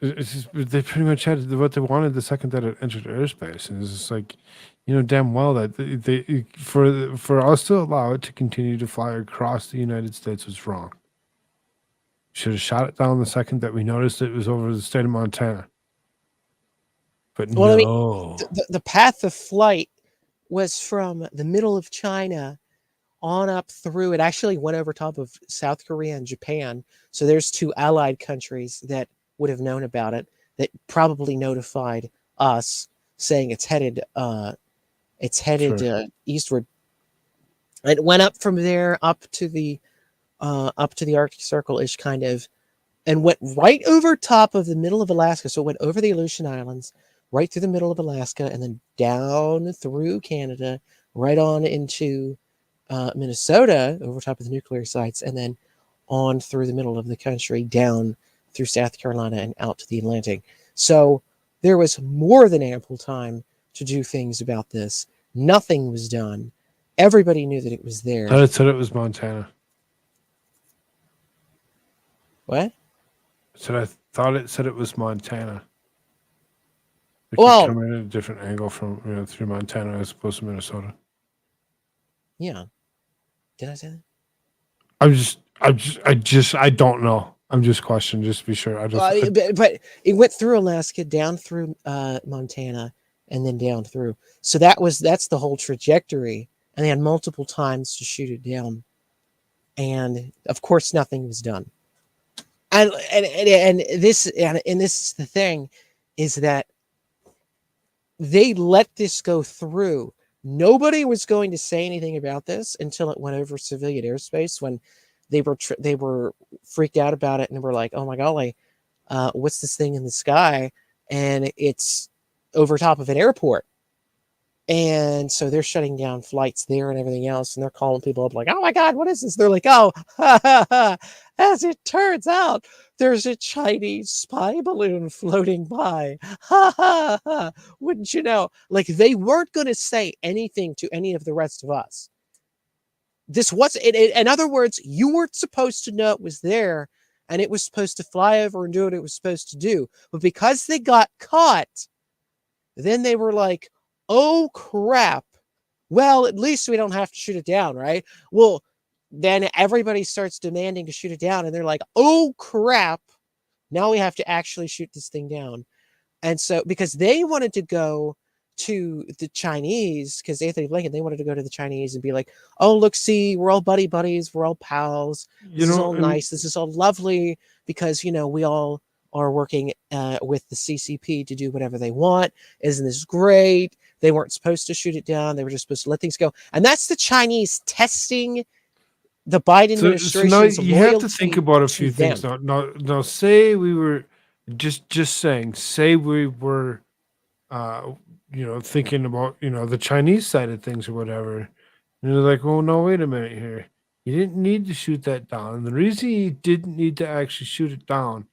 They pretty much had what they wanted the second that it entered airspace, and it's just like, damn well that they for us to allow it to continue to fly across the United States was wrong. Should have shot it down the second that we noticed it was over the state of Montana. But no. I mean, the path of flight was from the middle of China on up through. It actually went over top of South Korea and Japan. So there's two allied countries that would have known about it, that probably notified us saying it's headed eastward. It went up from there up to the Arctic Circle-ish kind of, and went right over top of the middle of Alaska. So it went over the Aleutian Islands, right through the middle of Alaska, and then down through Canada, right on into Minnesota, over top of the nuclear sites, and then on through the middle of the country, down through South Carolina and out to the Atlantic. So there was more than ample time to do things about this. Nothing was done. Everybody knew that it was there. I said it was Montana. What? I thought it said it was Montana. It Well, could come in at a different angle from through Montana as opposed to Minnesota. Yeah. Did I say that? I don't know. I'm just questioning, just to be sure. But it went through Alaska, down through Montana, and then down through. So that's the whole trajectory, and they had multiple times to shoot it down, and of course nothing was done. And this is the thing, is that they let this go through Nobody was going to say anything about this until it went over civilian airspace, when they were freaked out about it, and were like, "Oh my golly, what's this thing in the sky?" And it's over top of an airport. And so they're shutting down flights there and everything else. And they're calling people up like, "Oh my God, what is this?" They're like, "Oh, as it turns out, there's a Chinese spy balloon floating by. Ha ha ha. Wouldn't you know?" Like, they weren't going to say anything to any of the rest of us. This was, in other words, you weren't supposed to know it was there, and it was supposed to fly over and do what it was supposed to do. But because they got caught, then they were like, "Oh crap, well, at least we don't have to shoot it down," right? Well, then everybody starts demanding to shoot it down, and they're like, "Oh crap, now we have to actually shoot this thing down." And so, because they wanted to go to the Chinese, because Anthony Blinken, they wanted to go to the Chinese and be like, "Oh, look, see, we're all buddies, we're all pals. This is all nice. This is all lovely because, we all are working with the CCP to do whatever they want. Isn't this great? They weren't supposed to shoot it down. They were just supposed to let things go." And that's the Chinese testing the Biden administration's you have to think about a few them. things. Now, say we were just saying, say we were, thinking about, the Chinese side of things or whatever. And they're like, "Oh no, wait a minute here. You didn't need to shoot that down." And the reason you didn't need to actually shoot it down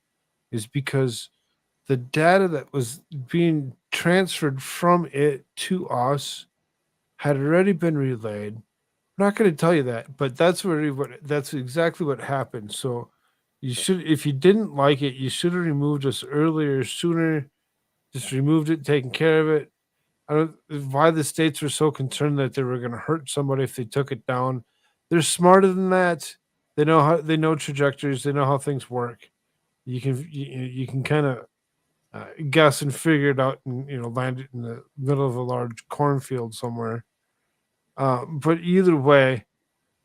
is because the data that was being transferred from it to us had already been relayed. I'm not going to tell you that, but that's exactly what happened. So you should, if you didn't like it, you should have removed us earlier, sooner. Just removed it, taken care of it. I don't why the states were so concerned that they were going to hurt somebody if they took it down. They're smarter than that. They know trajectories. They know how things work. You can kind of guess and figure it out, and land it in the middle of a large cornfield somewhere. But either way,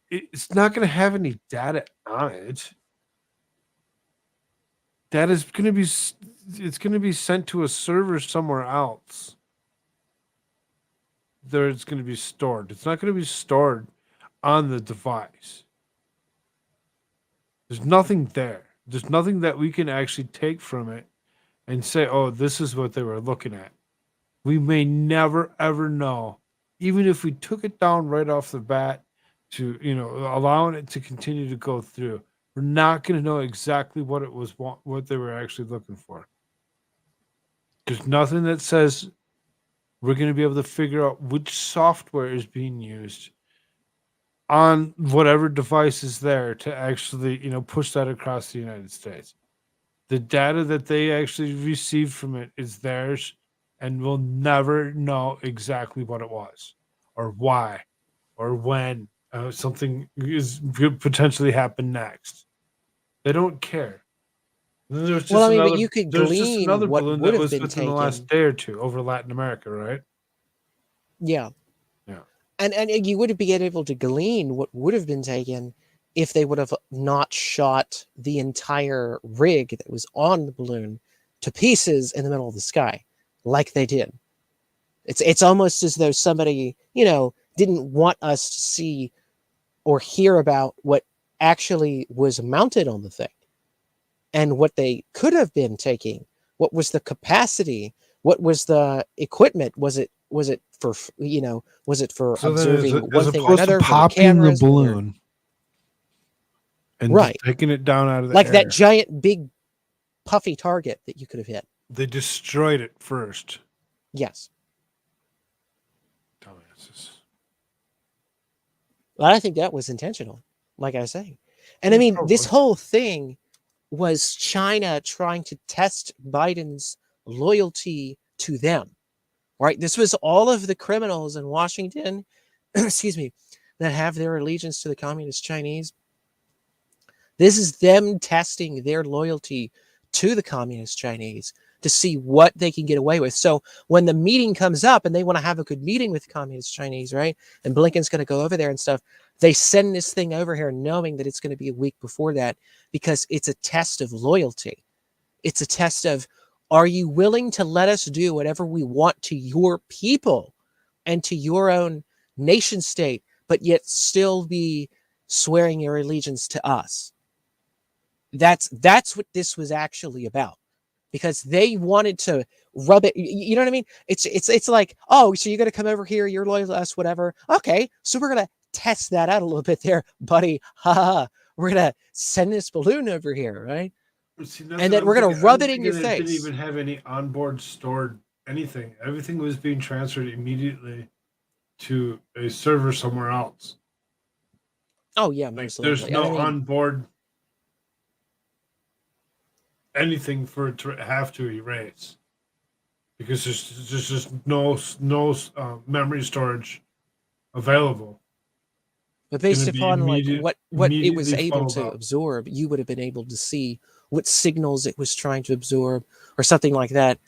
it's not going to have any data on it. That is going to be, it's going to be sent to a server somewhere else. There, it's going to be stored. It's not going to be stored on the device. There's nothing there. There's nothing that we can actually take from it and say, "Oh, this is what they were looking at." We may never ever know, even if we took it down right off the bat, to allowing it to continue to go through. We're not going to know exactly what it was, what they were actually looking for. There's nothing that says we're going to be able to figure out which software is being used on whatever device is there to actually, push that across the United States. The data that they actually received from it is theirs, and we'll never know exactly what it was or why or when something could potentially happen next. They don't care. There's just but you could glean another what balloon would that have was been within taken. the last day or two over Latin America, right? Yeah. Yeah. And you would have been able to glean what would have been taken if they would have not shot the entire rig that was on the balloon to pieces in the middle of the sky, like they did. It's almost as though somebody, didn't want us to see or hear about what actually was mounted on the thing and what they could have been taking. What was the capacity? What was the equipment? Was it for observing one thing or another? Popping the balloon and right, taking it down out of the like air. that giant big puffy target that you could have hit. They destroyed it first. Yes. Dumbasses. Well, I think that was intentional, like I was saying. And I mean, this whole thing was China trying to test Biden's loyalty to them, right? This was all of the criminals in Washington, excuse me, that have their allegiance to the communist Chinese. This is them testing their loyalty to the communist Chinese to see what they can get away with. So when the meeting comes up and they want to have a good meeting with the communist Chinese, right? And Blinken's going to go over there and stuff. They send this thing over here knowing that it's going to be a week before that because it's a test of loyalty. It's a test of, are you willing to let us do whatever we want to your people and to your own nation state, but yet still be swearing your allegiance to us. That's what this was actually about, because they wanted to rub it. You know what I mean? It's like, oh, so you're gonna come over here, you're loyal to us, whatever. Okay, so we're gonna test that out a little bit there, buddy. Ha ha. We're gonna send this balloon over here, right? See, And then we're gonna rub it in your It face. didn't even have any onboard stored anything. Everything was being transferred immediately to a server somewhere else. Oh yeah, Like, most there's likely. no I mean, onboard anything for it to have to erase, because there's just no memory storage available. but based gonna be upon like what it was immediately able followed to up. absorb, you would have been able to see what signals it was trying to absorb or something like that,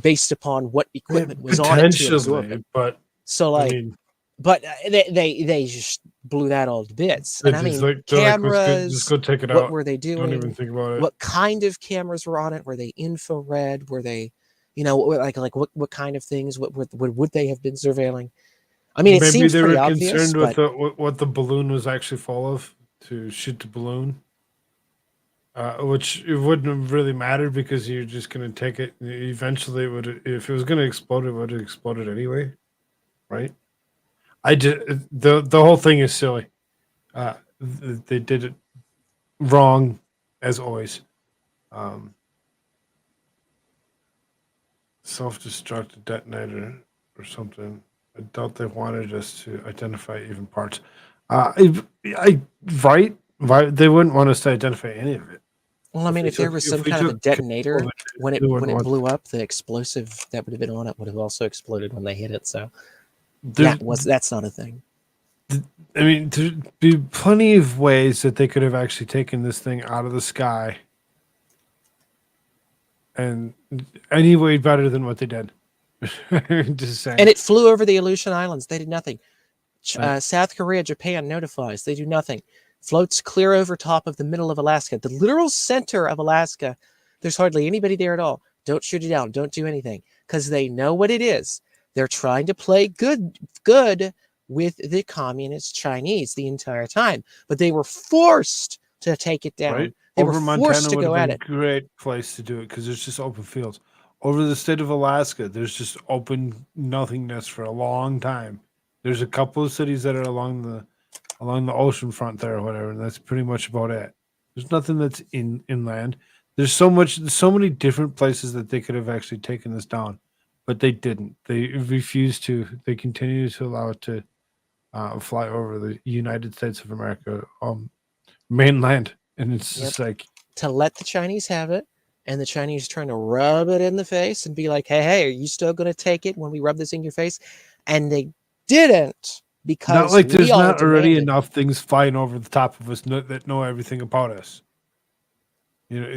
based upon what equipment was on it to absorb it. But So I like, mean, but they just blew that all to bits. And I it's mean, like, cameras. just go take it what out. were they Don't even doing? think about it. What kind of cameras were on it? Were they infrared? Were they, like what kind of things? What would they have been surveilling? I mean, it Maybe seems they pretty were obvious, concerned with but what the balloon was actually full of, to shoot the balloon. Which it wouldn't have really mattered, because you're just going to take it. Eventually, it would, if it was going to explode, it would have exploded anyway, right? The whole thing is silly. They did it wrong, as always. Self-destruct detonator or something. I doubt they wanted us to identify even parts. Right? They wouldn't want us to identify any of it. well, I mean, if there was some kind of a detonator when it wouldn't blew up, the explosive that would have been on it would have also exploded when they hit it. So There's- that's not a thing. I mean, there'd be plenty of ways that they could have actually taken this thing out of the sky, and any way better than what they did. Just saying. And it flew over the Aleutian Islands. They did nothing. Right. South Korea, Japan notifies. They do nothing. Floats clear over top of the middle of Alaska, the literal center of Alaska. There's hardly anybody there at all. Don't shoot it down. Don't do anything, because they know what it is. They're trying to play good with the communist Chinese the entire time, but they were forced to take it down. Right? They Over were Montana forced to would go have at been it. a great place to do it, because there's just open fields. Over the state of Alaska, there's just open nothingness for a long time. There's a couple of cities that are along the ocean front there or whatever, and that's pretty much about it. There's nothing that's inland. There's so many different places that they could have actually taken this down, but they didn't. They refused to. They continued to allow it to fly over the United States of America, mainland, and it's just like, to let the Chinese have it, and the Chinese trying to rub it in the face and be like, hey, are you still going to take it when we rub this in your face? And they didn't, because not like there's we all not already demanded. enough things flying over the top of us that know everything about us. You know,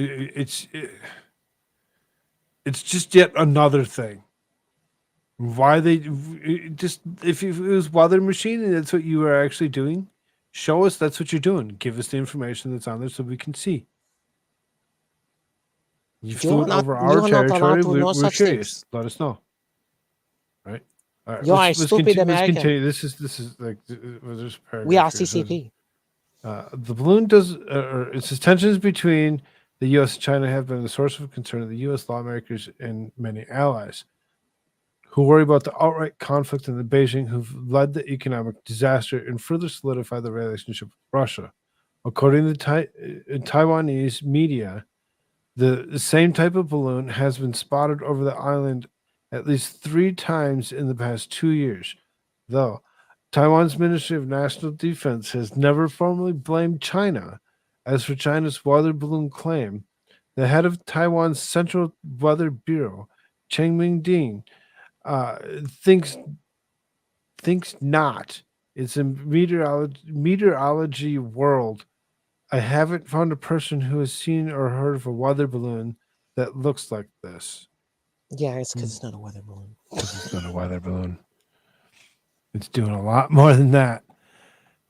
it's just yet another thing. Why if it was weather machine and that's what you were actually doing, show us that's what you're doing. Give us the information that's on there so we can see. You flew it over our territory. We're curious. Let us know. Right. All right. You are Let's stupid American. continue. This is like there's a paragraph We are here. CCP. The balloon does, its tensions between the U.S. and China have been the source of concern of the U.S. lawmakers and many allies, who worry about the outright conflict in the Beijing, who've led the economic disaster and further solidified the relationship with Russia. According to Taiwanese media, the same type of balloon has been spotted over the island at least 3 times in the past 2 years, though Taiwan's Ministry of National Defense has never formally blamed China. As for China's weather balloon claim, the head of Taiwan's Central Weather Bureau, Cheng Ming-ding, thinks not. It's a meteorology world. I haven't found a person who has seen or heard of a weather balloon that looks like this. Yeah, it's because it's not a weather balloon. It's not a weather balloon. It's doing a lot more than that.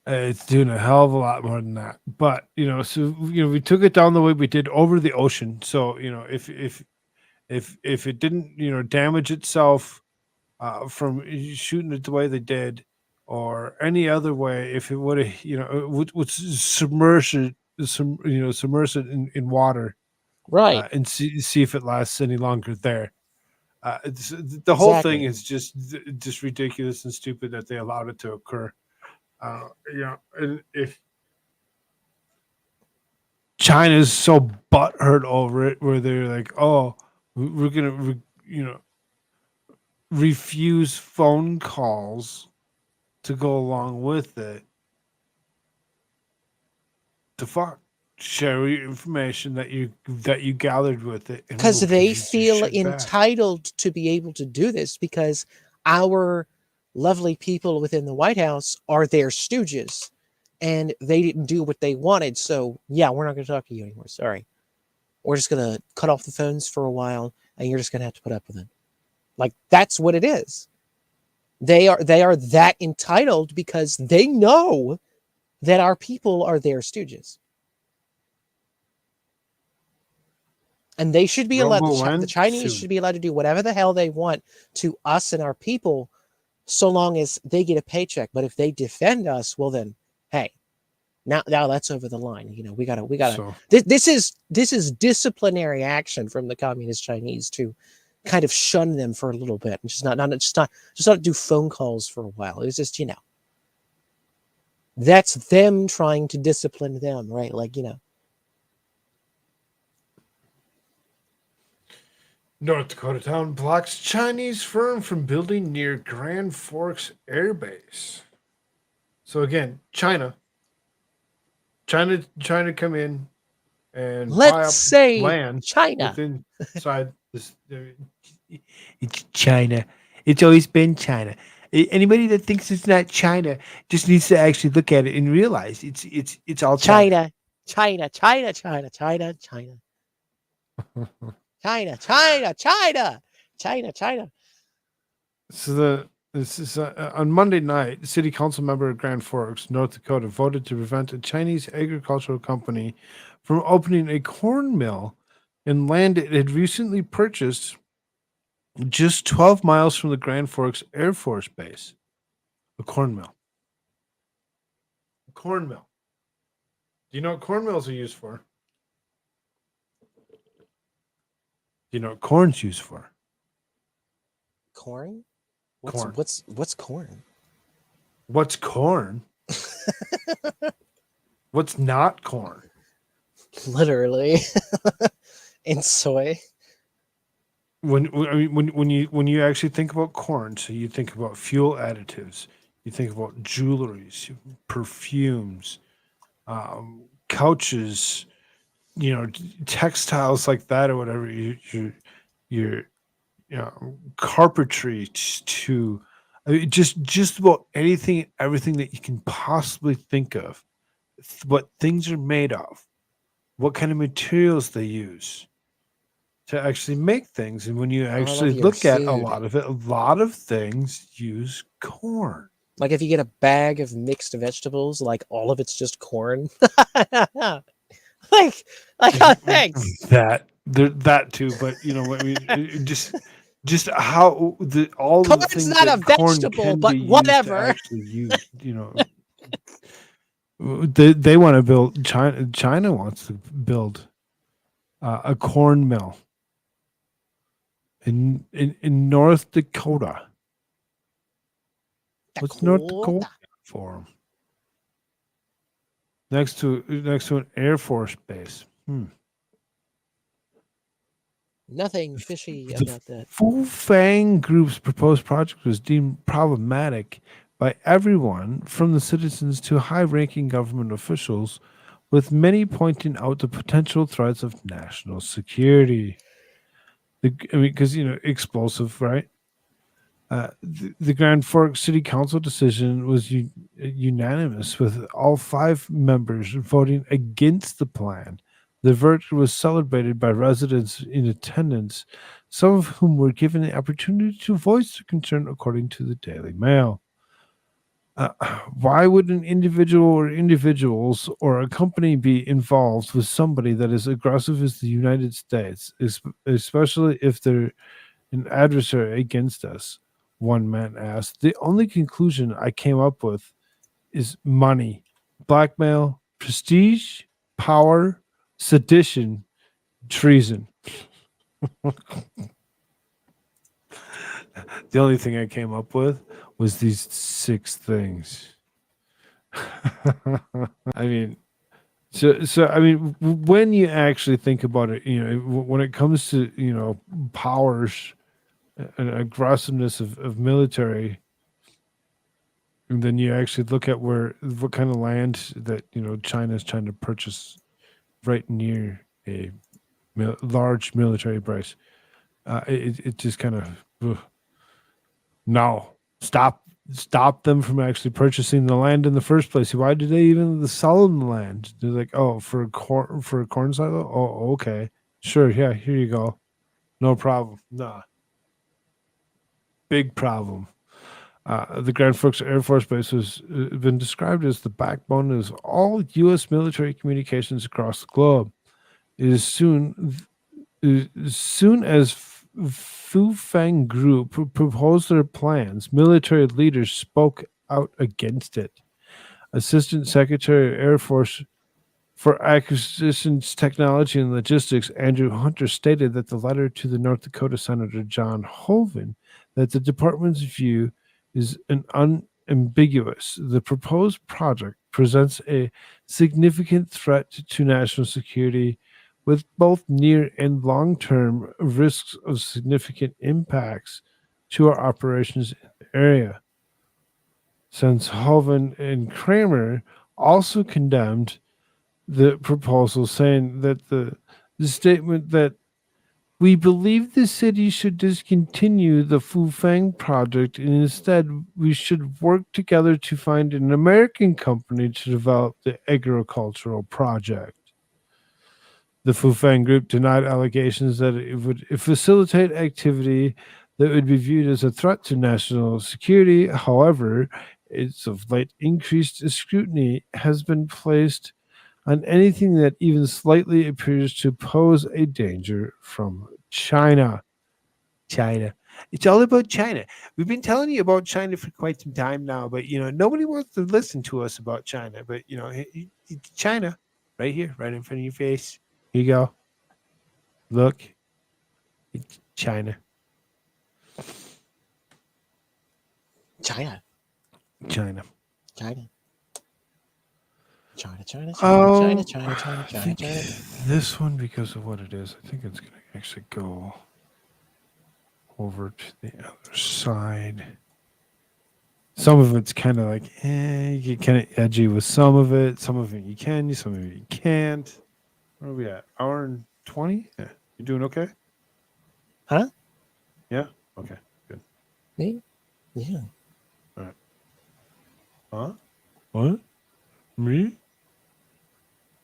It's doing a hell of a lot more than that. But we took it down the way we did over the ocean. So if it didn't damage itself from shooting it the way they did, or any other way, if it would have, would submerge it, submerge it in water, Right. and see if it lasts any longer there. The whole thing Exactly. is just ridiculous and stupid that they allowed it to occur. And if China's so butthurt over it, where they're like, "Oh, we're gonna, refuse phone calls to go along with it." The fuck, share your information that you gathered with it, and Because we'll give they you your feel shit back. entitled to be able to do this because our lovely people within the White House are their stooges and they didn't do what they wanted. So, yeah, we're not going to talk to you anymore. Sorry. We're just going to cut off the phones for a while and you're just going to have to put up with it. Like, that's what it is. They are that entitled because they know that our people are their stooges. And they should be allowed, the Chinese should be allowed to do whatever the hell they want to us and our people, so long as they get a paycheck. But if they defend us, well then, hey, now that's over the line. We gotta. So, This is disciplinary action from the communist Chinese to kind of shun them for a little bit and just not do phone calls for a while. It's just that's them trying to discipline them, right? Like North Dakota town blocks Chinese firm from building near Grand Forks Air Base. So again, China come in and buy up let's say land China. inside this. It's China. It's always been China. Anybody that thinks it's not China just needs to actually look at it and realize it's all China. China. China. So this is on Monday night. City council member of Grand Forks, North Dakota, voted to prevent a Chinese agricultural company from opening a corn mill in land it had recently purchased just 12 miles from the Grand Forks Air Force Base. A corn mill. A corn mill. Do you know what corn mills are used for? Do you know what corn's used for? Corn? Corn. What's corn? What's corn? What's not corn? Literally. And soy. When you actually think about corn, so you think about fuel additives, you think about jewelries, perfumes, couches, textiles like that or whatever. Your carpentry to just about anything, everything that you can possibly think of. What things are made of, what kind of materials they use to actually make things. And when you actually look at a lot of things use corn. Like if you get a bag of mixed vegetables, like all of it's just corn. like oh, thanks. That too, but I mean, just how all the things not that a corn vegetable, can but be used whatever. to actually use, they want to build. China wants to build a corn mill in North Dakota. What's North Dakota for 'em? Next to an Air Force base. Nothing fishy about that. Fu Fang Group's proposed project was deemed problematic by everyone from the citizens to high-ranking government officials, with many pointing out the potential threats of national security. Because explosive, right? The Grand Forks City Council decision was unanimous, with all 5 members voting against the plan. The verdict was celebrated by residents in attendance, some of whom were given the opportunity to voice their concern, according to the Daily Mail. Why would an individual or individuals or a company be involved with somebody that is aggressive as the United States, especially if they're an adversary against us? one man asked. The only conclusion I came up with is money, blackmail, prestige, power, sedition, treason. The only thing I came up with was these 6 things. I mean, so I mean, when you actually think about it, when it comes to powers and aggressiveness of military, and then you actually look at what kind of land that China is trying to purchase right near a large military base. It just kind of no, stop them from actually purchasing the land in the first place. Why did they even sell them the land? They're like, oh, for a corn silo. Oh, okay, sure, yeah, here you go, no problem. Nah, big problem. The Grand Forks Air Force Base has been described as the backbone of all U.S. military communications across the globe. It is soon as Fu Fang Group proposed their plans, military leaders spoke out against it. Assistant Secretary of Air Force for Acquisitions, Technology, and Logistics, Andrew Hunter, stated that the letter to the North Dakota Senator John Hoeven that the department's view is unambiguous. The proposed project presents a significant threat to national security with both near and long-term risks of significant impacts to our operations in the area. Since Hoeven and Kramer also condemned the proposal, saying that the statement that we believe the city should discontinue the Fu Fang project and instead we should work together to find an American company to develop the agricultural project. The Fu Fang Group denied allegations that it would facilitate activity that would be viewed as a threat to national security. However, its of late increased scrutiny has been placed on anything that even slightly appears to pose a danger from China. China. It's all about China. We've been telling you about China for quite some time now, but nobody wants to listen to us about China. But it's China right here, right in front of your face. Here you go. Look. It's China. China. China. China. China, China, China, Oh, China, China, China, I China, think China. this one, because of what it is, I think it's going to actually go over to the other side. Some of it's kind of like, you get kind of edgy with some of it. Some of it you can, some of it you can't. Where are we at? Hour and 20? Yeah. You doing okay? Huh? Yeah? Okay, good. Me? Yeah. All right. Huh? What? Me?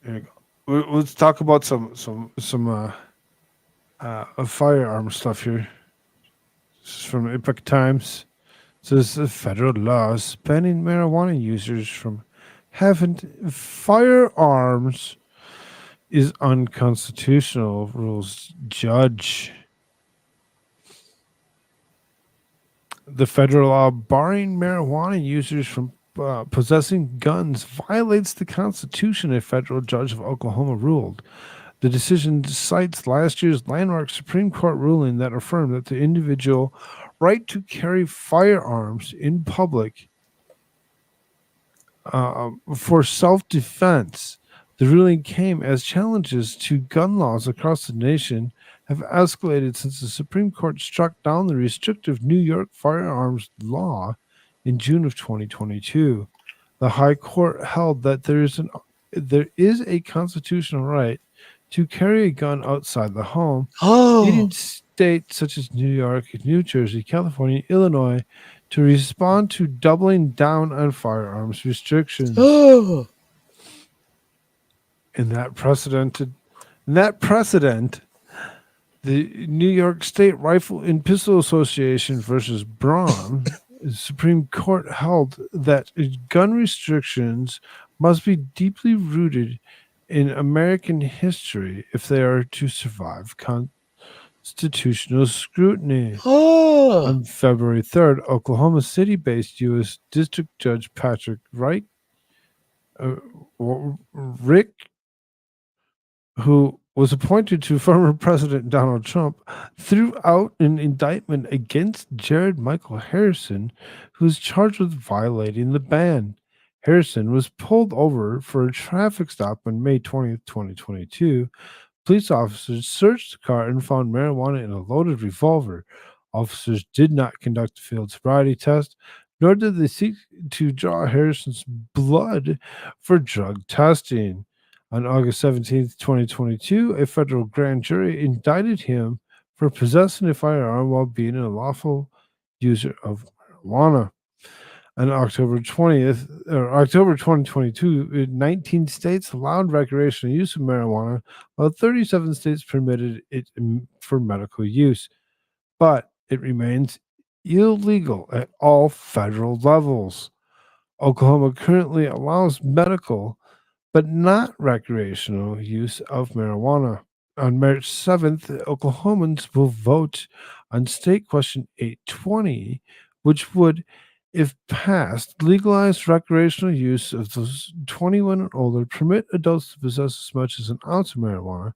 There you go. Let's talk about some firearm stuff here. This is from Epoch Times. It says the federal laws banning marijuana users from having firearms is unconstitutional, rules judge. The federal law barring marijuana users from possessing guns violates the Constitution, a federal judge of Oklahoma ruled. The decision cites last year's landmark Supreme Court ruling that affirmed that the individual right to carry firearms in public for self-defense. The ruling came as challenges to gun laws across the nation have escalated since the Supreme Court struck down the restrictive New York firearms law in June of 2022. The High Court held that there is a constitutional right to carry a gun outside the home, leading states such as New York, New Jersey, California, Illinois to respond to doubling down on firearms restrictions. In that precedent, the New York State Rifle and Pistol Association versus Braun, the Supreme Court held that gun restrictions must be deeply rooted in American history if they are to survive constitutional scrutiny. Oh, On February 3rd, Oklahoma City-based U.S. District Judge Patrick Rick, who was appointed to former President Donald Trump, threw out an indictment against Jared Michael Harrison, who's charged with violating the ban. Harrison was pulled over for a traffic stop on May 20th, 2022. Police officers searched the car and found marijuana in a loaded revolver. Officers did not conduct a field sobriety test, nor did they seek to draw Harrison's blood for drug testing. On August 17th, 2022, a federal grand jury indicted him for possessing a firearm while being a lawful user of marijuana. On October 2022, 19 states allowed recreational use of marijuana, while 37 states permitted it for medical use. But it remains illegal at all federal levels. Oklahoma currently allows medical, but not recreational use of marijuana. On March 7th, Oklahomans will vote on State Question 820, which would, if passed, legalize recreational use of those 21 and older, permit adults to possess as much as an ounce of marijuana,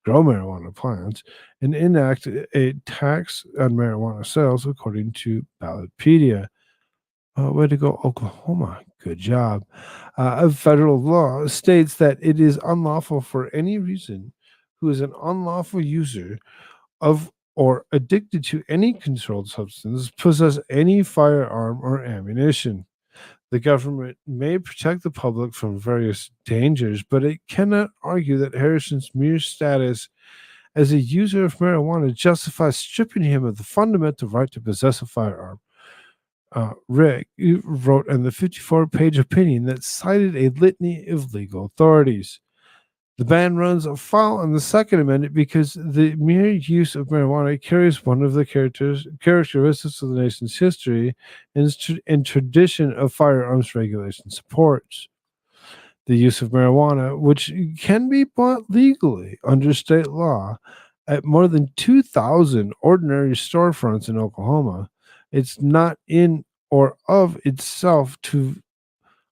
grow marijuana plants, and enact a tax on marijuana sales, according to Ballotpedia. Way to go, Oklahoma. Good job. A federal law states that it is unlawful for any reason who is an unlawful user of or addicted to any controlled substance possess any firearm or ammunition. The government may protect the public from various dangers, but it cannot argue that Harrison's mere status as a user of marijuana justifies stripping him of the fundamental right to possess a firearm. Rick wrote in the 54-page opinion that cited a litany of legal authorities. The ban runs afoul on the Second Amendment because the mere use of marijuana carries one of the characteristics of the nation's history and tradition of firearms regulation supports. The use of marijuana, which can be bought legally under state law at more than 2,000 ordinary storefronts in Oklahoma, it's not in or of itself to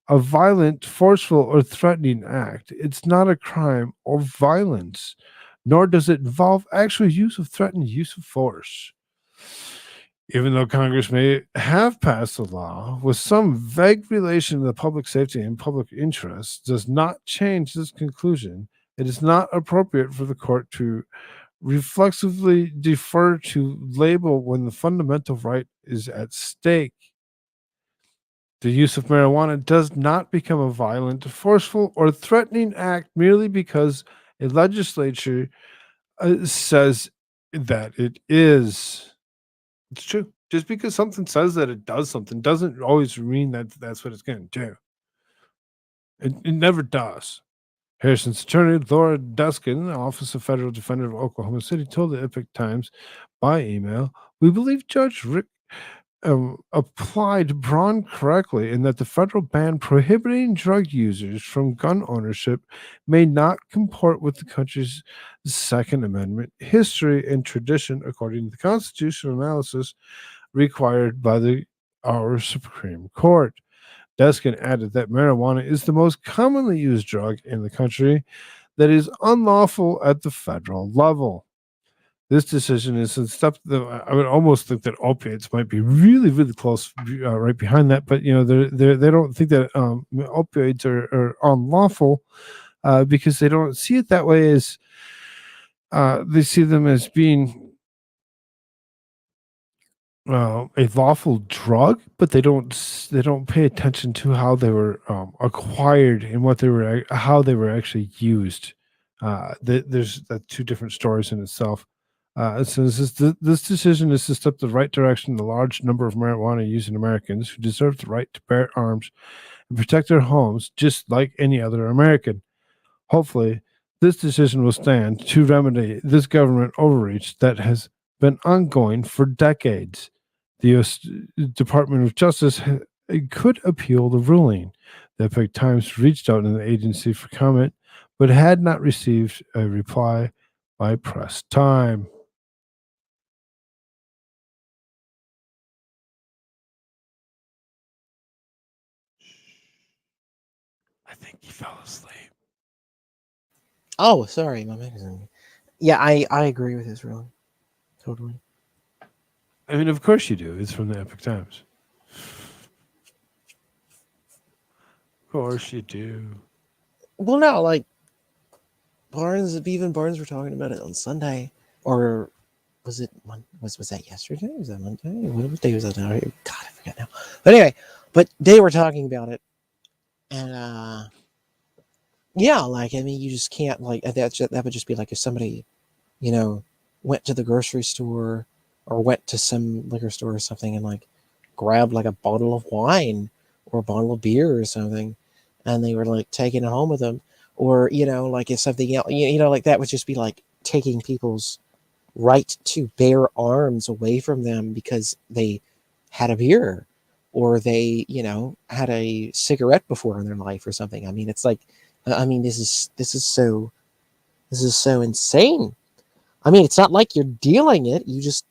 a violent, forceful, or threatening act. It's not a crime or violence, nor does it involve actual use of threatened use of force. Even though Congress may have passed a law with some vague relation to the public safety and public interest, does not change this conclusion. It is not appropriate for the court to reflexively defer to label when the fundamental right is at stake. The use of marijuana does not become a violent, forceful, or threatening act merely because a legislature says that it is. It's true. Just because something says that it does something doesn't always mean that that's what it's going to do. It never does. Harrison's attorney, Laura Deskin, Office of Federal Defender of Oklahoma City, told the Epic Times by email, "We believe Judge Rick applied Braun correctly in that the federal ban prohibiting drug users from gun ownership may not comport with the country's Second Amendment history and tradition, according to the constitutional analysis required by our Supreme Court." Deskin added that marijuana is the most commonly used drug in the country that is unlawful at the federal level. This decision is in step. I would almost think that opiates might be really, really close, right behind that. But they don't think that opioids are unlawful because they don't see it that way. As they see them as being a lawful drug, but they don't pay attention to how they were acquired and how they were actually used. There's two different stories in itself. So this decision is to step the right direction. The large number of marijuana using Americans who deserve the right to bear arms and protect their homes, just like any other American. Hopefully, this decision will stand to remedy this government overreach that has been ongoing for decades. The U.S. Department of Justice could appeal the ruling. The Epoch Times reached out to the agency for comment, but had not received a reply by press time. He fell asleep. Oh, sorry, my magazine. Yeah, I agree with this, really. Totally. I mean, of course you do. It's from the Epic Times. Of course you do. Well, no, like even Barnes were talking about it on Sunday, or was it was that yesterday? Was that Monday? What day was that now? God, I forget now. But anyway, they were talking about it, and yeah, like, I mean, you just can't, like, that would just be like if somebody, went to the grocery store or went to some liquor store or something and like grabbed like a bottle of wine or a bottle of beer or something, and they were like taking it home with them, or like if something else, like that would just be like taking people's right to bear arms away from them because they had a beer or they had a cigarette before in their life or something. I mean, it's like, this is so insane. I mean, it's not like you're dealing it, you just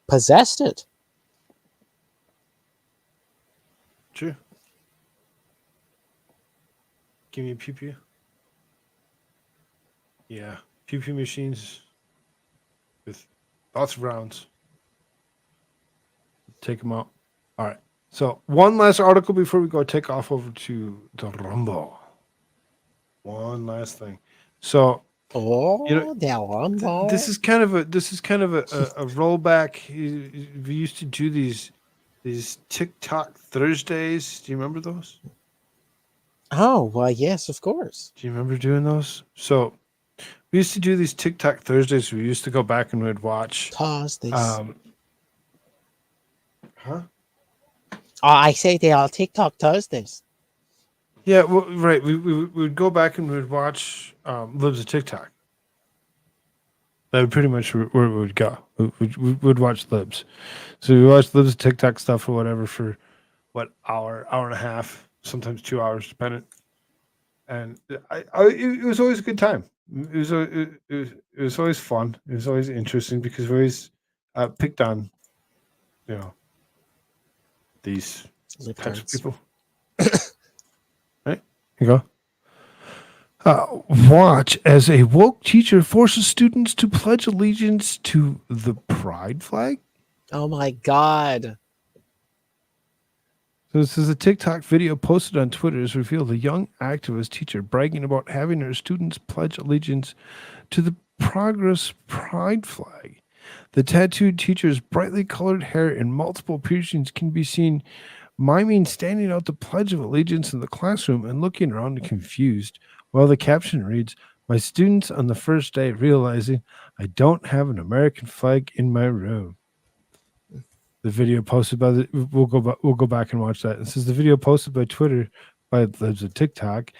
possessed it. True. Give me a pew pew. Yeah, pew pew machines with lots of rounds. Take them out. All right. So one last article before we go take off over to the Rumble. One last thing. So this is kind of a rollback. We used to do these TikTok Thursdays. Do you remember those? Oh, well, yes, of course. Do you remember doing those? So we used to do these TikTok Thursdays. We used to go back and we'd watch. Thursdays. Huh? I say they are TikTok Thursdays. Yeah, well, right. We would go back and we'd watch Libs of TikTok. That would pretty much where we would go. We would watch Libs. So we watched Libs of TikTok stuff or whatever for, hour and a half, sometimes 2 hours, depending. And it was always a good time. It was always fun. It was always interesting because we always picked on, these types of people. Right? You go. Watch as a woke teacher forces students to pledge allegiance to the pride flag. Oh my God. So this is a TikTok video posted on Twitter has revealed a young activist teacher bragging about having her students pledge allegiance to the Progress pride flag. The tattooed teacher's brightly colored hair and multiple piercings can be seen miming standing out the Pledge of Allegiance in the classroom and looking around confused, while the caption reads, "My students on the first day realizing I don't have an American flag in my room." The video posted by we'll go back and watch that. It says the video posted by Twitter by Libs of TikTok.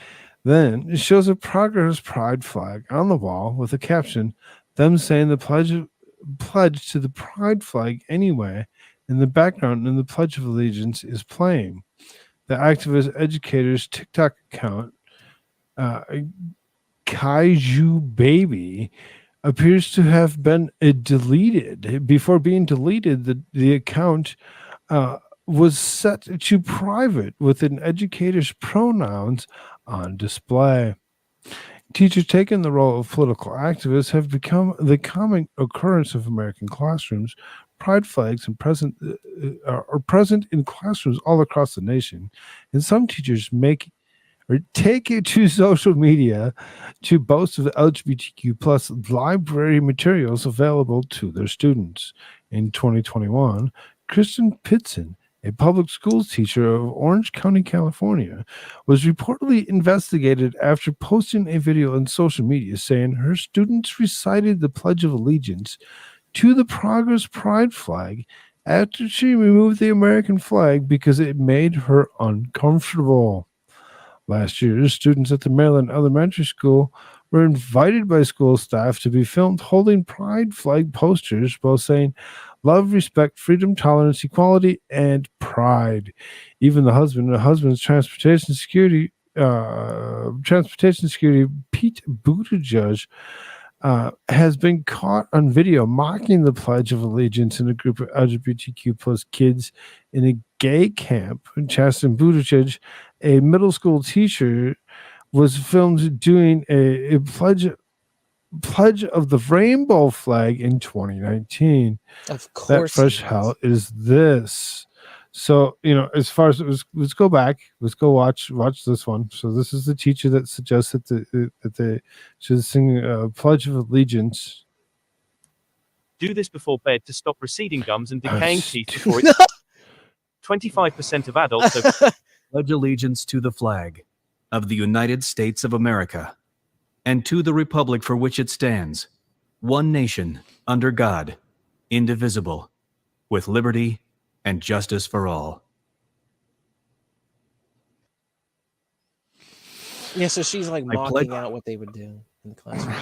Then it shows a Progress pride flag on the wall with a caption, them saying the pledge to the pride flag anyway. In the background, and the Pledge of Allegiance is playing. The activist educator's TikTok account, Kaiju Baby, appears to have been deleted. Before being deleted, the account was set to private with an educator's pronouns on display. Teachers taking the role of political activists have become the common occurrence of American classrooms. Pride flags are present in classrooms all across the nation, and some teachers take it to social media to boast of the LGBTQ plus library materials available to their students. In 2021, Kristen Pitson, a public schools teacher of Orange County, California, was reportedly investigated after posting a video on social media saying her students recited the Pledge of Allegiance to the Progress pride flag after she removed the American flag because it made her uncomfortable. Last year, students at the Maryland Elementary School were invited by school staff to be filmed holding pride flag posters while saying love, respect, freedom, tolerance, equality, and pride. Even the husband's transportation security, Pete Buttigieg, has been caught on video mocking the Pledge of Allegiance in a group of LGBTQ plus kids in a gay camp. Chasten Buttigieg, a middle school teacher, was filmed doing a pledge of the rainbow flag in 2019. Of That course, fresh he hell was. is this. So, as far as it was, let's go back. Let's go watch this one. So this is the teacher that suggested that they should sing a Pledge of Allegiance. Do this before bed to stop receding gums and Oh, decaying teeth stupid. before it. 25% of adults are Pledge allegiance to the flag of the United States of America and to the republic for which it stands, one nation, under God, indivisible, with liberty and justice for all. Yeah, so she's like I mocking pledge- out what they would do in the classroom.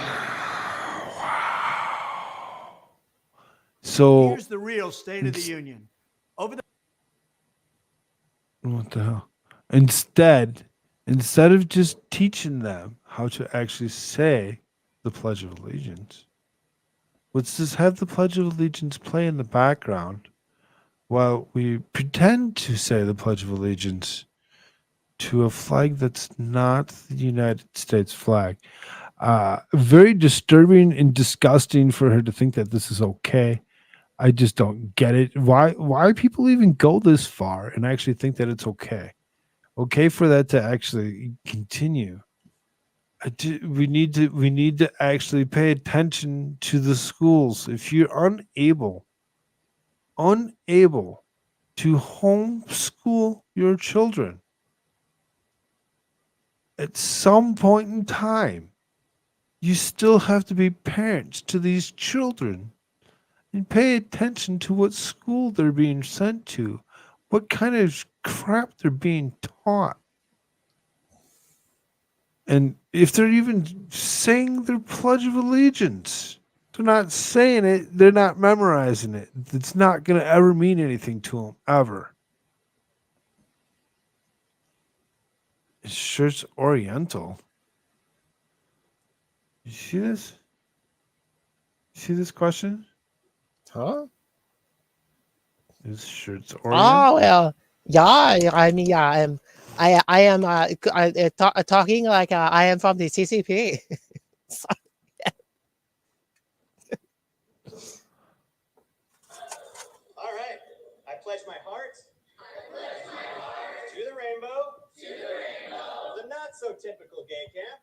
So Here's the real State of the Union. Over the what the hell? Instead of just teaching them how to actually say the Pledge of Allegiance, let's just have the Pledge of Allegiance play in the background while we pretend to say the Pledge of Allegiance to a flag that's not the United States flag. Very disturbing and disgusting for her to think that this is okay. I just don't get it. Why people even go this far and actually think that it's okay? Okay for that to actually continue. We need to actually pay attention to the schools. If you're unable to homeschool your children at some point in time, you still have to be parents to these children and pay attention to what school they're being sent to, what kind of crap they're being taught. And if they're even saying their Pledge of Allegiance, they're not saying it, they're not memorizing it. It's not going to ever mean anything to them, ever. His shirt's Oriental. You see this? You see this question? Huh? His shirt's Oh Oriental. well, yeah. I mean, yeah. I am talking like I am from the CCP. So, yeah. All right. I pledge my heart. To the rainbow. Of the not so typical gay camp.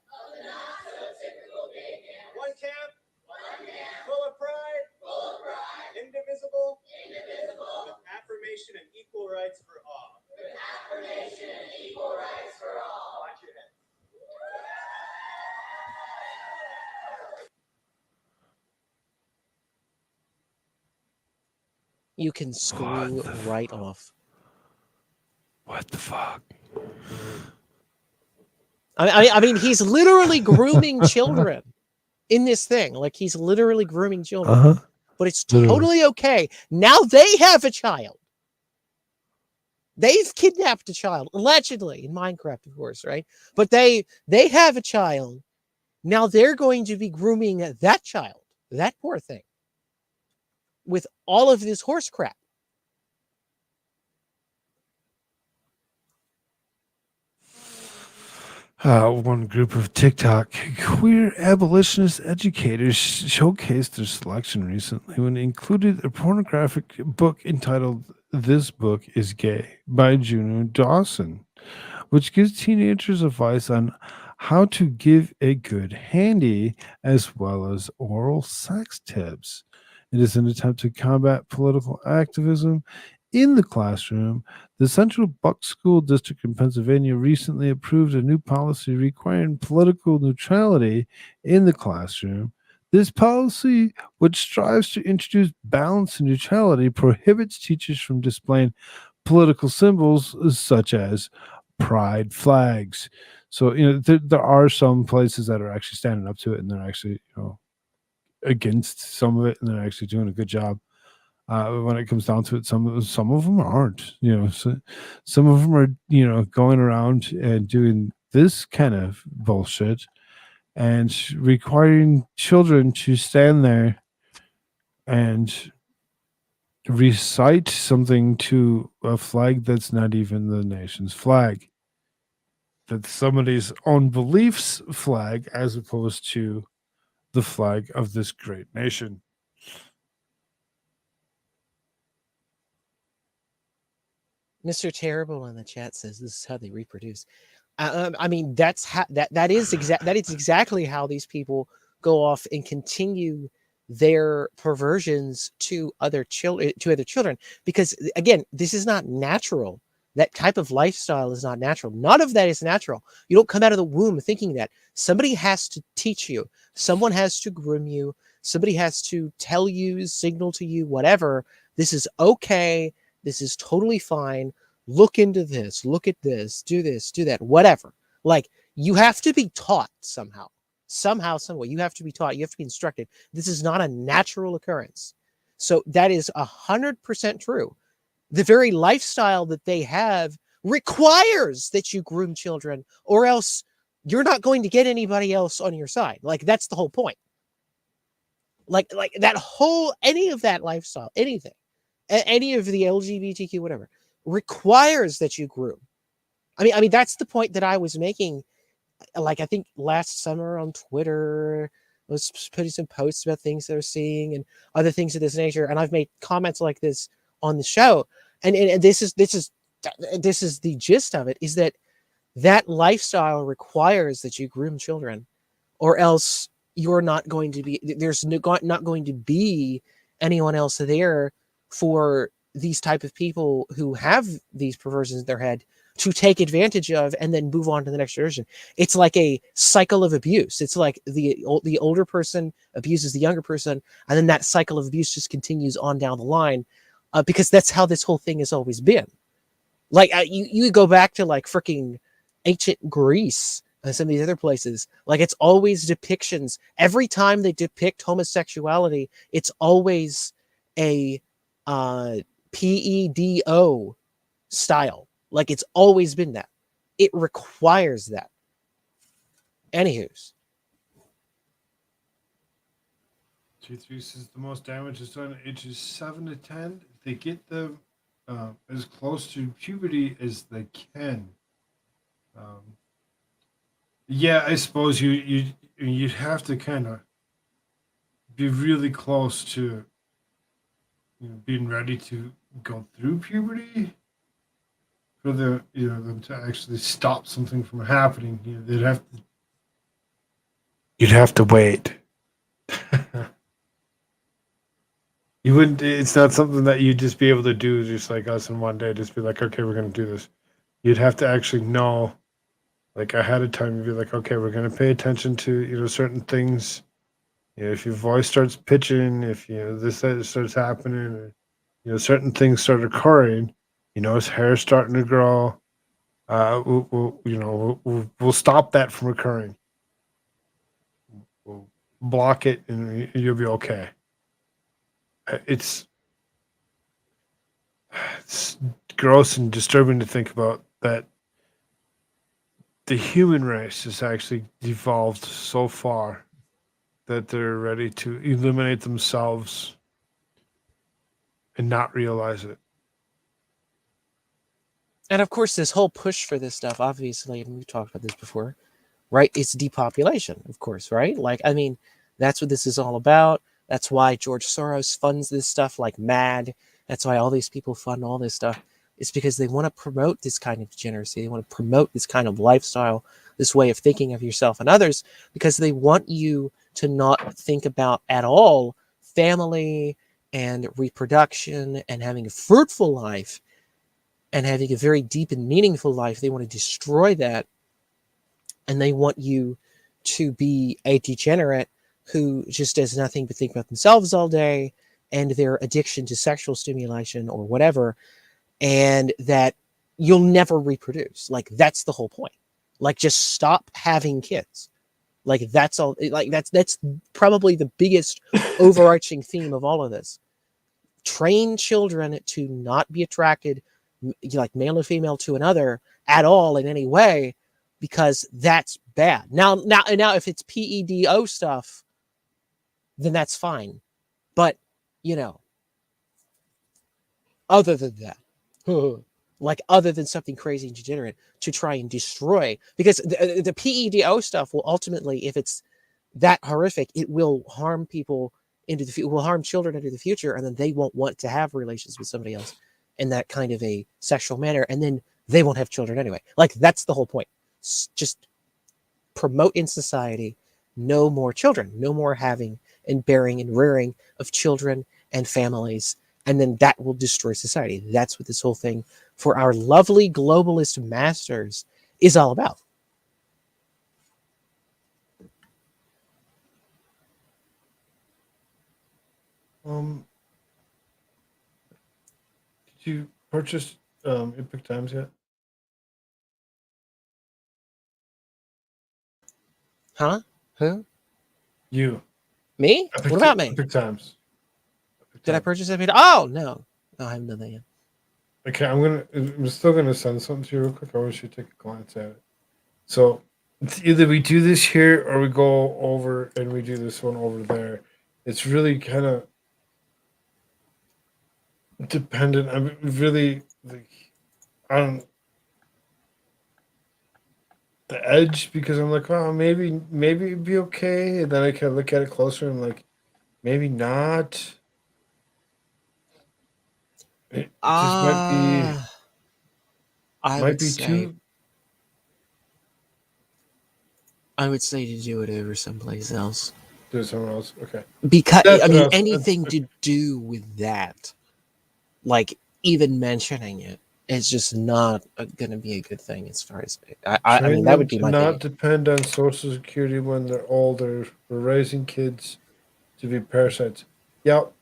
One camp. Full of pride. Indivisible. With affirmation and equal rights for all. Watch your head. You can screw right off. What the fuck? I mean, he's literally grooming children in this thing. Like he's literally grooming children. But it's totally okay. Now they have a child. They've kidnapped a child, allegedly, in Minecraft, of course, right? But they have a child. Now they're going to be grooming that child, that poor thing, with all of this horse crap. One group of TikTok queer abolitionist educators showcased their selection recently when it included a pornographic book entitled This Book is Gay by Juno Dawson, which gives teenagers advice on how to give a good handy as well as oral sex tips. It is an attempt to combat political activism in the classroom. The Central Buck School District in Pennsylvania recently approved a new policy requiring political neutrality in the classroom. This policy, which strives to introduce balance and neutrality, prohibits teachers from displaying political symbols such as pride flags. So, there are some places that are actually standing up to it, and they're actually, against some of it, and they're actually doing a good job. When it comes down to it, some of them aren't. So some of them are, going around and doing this kind of bullshit and requiring children to stand there and recite something to a flag that's not even the nation's flag. that somebody's own beliefs flag as opposed to the flag of this great nation. Mr. Terrible in the chat says this is how they reproduce. I mean, that's how that is exactly how these people go off and continue their perversions to other children. Because again, this is not natural. That type of lifestyle is not natural. None of that is natural. You don't come out of the womb thinking that. Somebody has to teach you. Someone has to groom you. Somebody has to tell you, signal to you, whatever. This is okay. This is totally fine. Look into this, look at this, do that, whatever. Like, you have to be taught somehow, some way. You have to be taught, you have to be instructed. This is not a natural occurrence. So that is 100% true. The very lifestyle that they have requires that you groom children, or else you're not going to get anybody else on your side. Like, that's the whole point. Like that whole, any of that lifestyle, anything, any of the LGBTQ, whatever, requires that you groom. I mean, that's the point that I was making. Like, I think last summer on Twitter, I was putting some posts about things that I was seeing and other things of this nature. And I've made comments like this on the show. And this is the gist of it, is that lifestyle requires that you groom children, or else you're not going to be, there's not going to be anyone else there for these type of people who have these perversions in their head to take advantage of and then move on to the next generation. It's like a cycle of abuse. It's like the older person abuses the younger person, and then that cycle of abuse just continues on down the line, because that's how this whole thing has always been. Like, you go back to like freaking ancient Greece and some of these other places. Like, it's always depictions. Every time they depict homosexuality, it's always a PEDO style. Like, it's always been that. It requires that. Anywho's. G3 says the most damage is done at ages 7 to 10. If they get them as close to puberty as they can. Yeah, I suppose you'd have to kind of be really close to being ready to go through puberty for them to actually stop something from happening. You'd have to wait. You wouldn't. It's not something that you'd just be able to do just like us in one day. Just be like, okay, we're going to do this. You'd have to actually know, like, ahead of time. You'd be like, okay, we're going to pay attention to certain things. If your voice starts pitching, if this starts happening, or certain things start occurring, his hair starting to grow. We'll stop that from occurring. We'll block it, and you'll be okay. It's gross and disturbing to think about that the human race has actually evolved so far that they're ready to eliminate themselves and not realize it. And of course, this whole push for this stuff, obviously, and we've talked about this before, right? It's depopulation, of course, right? Like, I mean, that's what this is all about. That's why George Soros funds this stuff like mad. That's why all these people fund all this stuff. It's because they want to promote this kind of degeneracy. They want to promote this kind of lifestyle, this way of thinking of yourself and others, because they want you to not think about at all family and reproduction and having a fruitful life and having a very deep and meaningful life. They want to destroy that. And they want you to be a degenerate who just does nothing but think about themselves all day and their addiction to sexual stimulation or whatever, and that you'll never reproduce. Like, that's the whole point. Like, just stop having kids. Like, that's all. Like, that's probably the biggest overarching theme of all of this. Train children to not be attracted, like male or female, to another at all in any way, because that's bad. Now, if it's PEDO stuff, then that's fine. But, other than that, like other than something crazy and degenerate, to try and destroy. Because the PEDO stuff will ultimately, if it's that horrific, it will harm people into the will harm children into the future, and then they won't want to have relations with somebody else in that kind of a sexual manner, and then they won't have children anyway. Like, that's the whole point. Just promote in society no more children, no more having and bearing and rearing of children and families, and then that will destroy society. That's what this whole thing for our lovely globalist masters is all about. Did you purchase Epic Times yet? Huh? Who? You. Me? Epic What about me? Epic Times. Did I purchase it? Oh, no. No, I haven't done that yet. Okay, I'm still gonna send something to you real quick. I want you to take a glance at it. So it's either we do this here or we go over and we do this one over there. It's really kind of dependent. I'm really like on the edge because I'm like, oh, maybe it'd be okay, and then I can look at it closer and like, maybe not. It just I might would be say too. I would say to do it over someplace else. Do it somewhere else. Okay. Because That's I what mean, was- anything to do with that, like even mentioning it, is just not going to be a good thing as far as I Train mean, that them would be to my not thinking. depend on Social Security when they're older. We're raising kids to be parasites. Yep,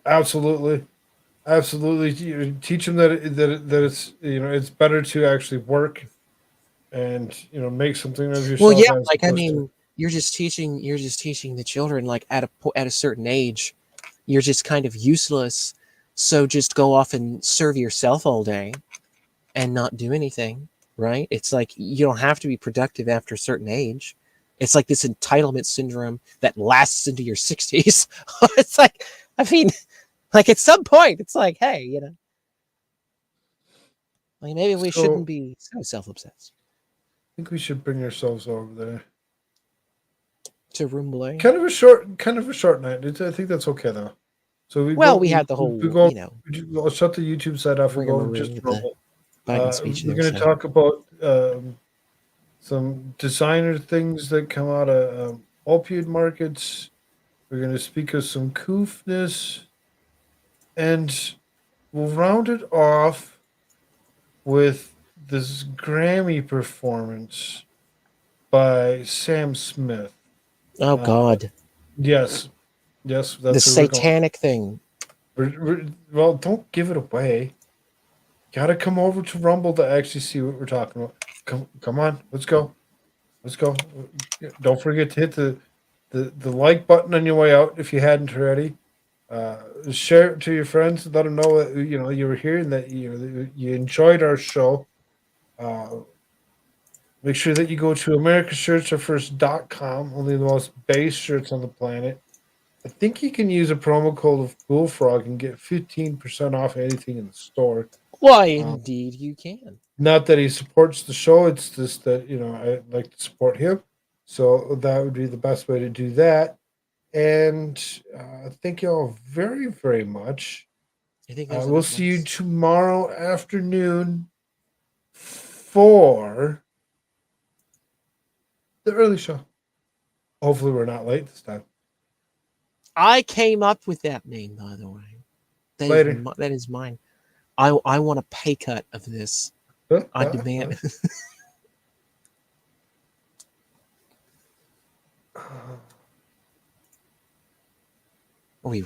absolutely. Absolutely. You teach them that it's it's better to actually work and make something of Well, yourself yeah, as like I opposed to mean, you're just teaching the children like at a certain age, you're just kind of useless. So just go off and serve yourself all day and not do anything, right? It's like you don't have to be productive after a certain age. It's like this entitlement syndrome that lasts into your 60s. It's like, I mean, like at some point, it's like, hey, like maybe we so shouldn't be so self-obsessed. I think we should bring ourselves over there. To Rumblay. Kind of a short night. I think that's okay though. So Well, we had the whole, I'll shut the YouTube side off. We go over just ring with the Rumble. Biden speech We're there. going to So talk about some designer things that come out of opioid markets. We're going to speak of some coofness, and we'll round it off with this Grammy performance by Sam Smith. oh God, Yes, the that's where we're going. satanic thing. Well, don't give it away. Gotta come over to Rumble to actually see what we're talking about. Come on, let's go. Don't forget to hit the like button on your way out if you hadn't already. Share it to your friends. Let them know that you were here and that you enjoyed our show. Make sure that you go to americashirtsarefirst.com. Only the most base shirts on the planet. I think you can use a promo code of Koolfrogg and get 15% off anything in the store. Why, indeed, you can. Not that he supports the show, it's just that I like to support him, so that would be the best way to do that. And thank you all very, very much. I think We'll see you tomorrow afternoon for the early show. Hopefully we're not late this time. I came up with that name, by the way. That is mine. I want a pay cut of this. I demand.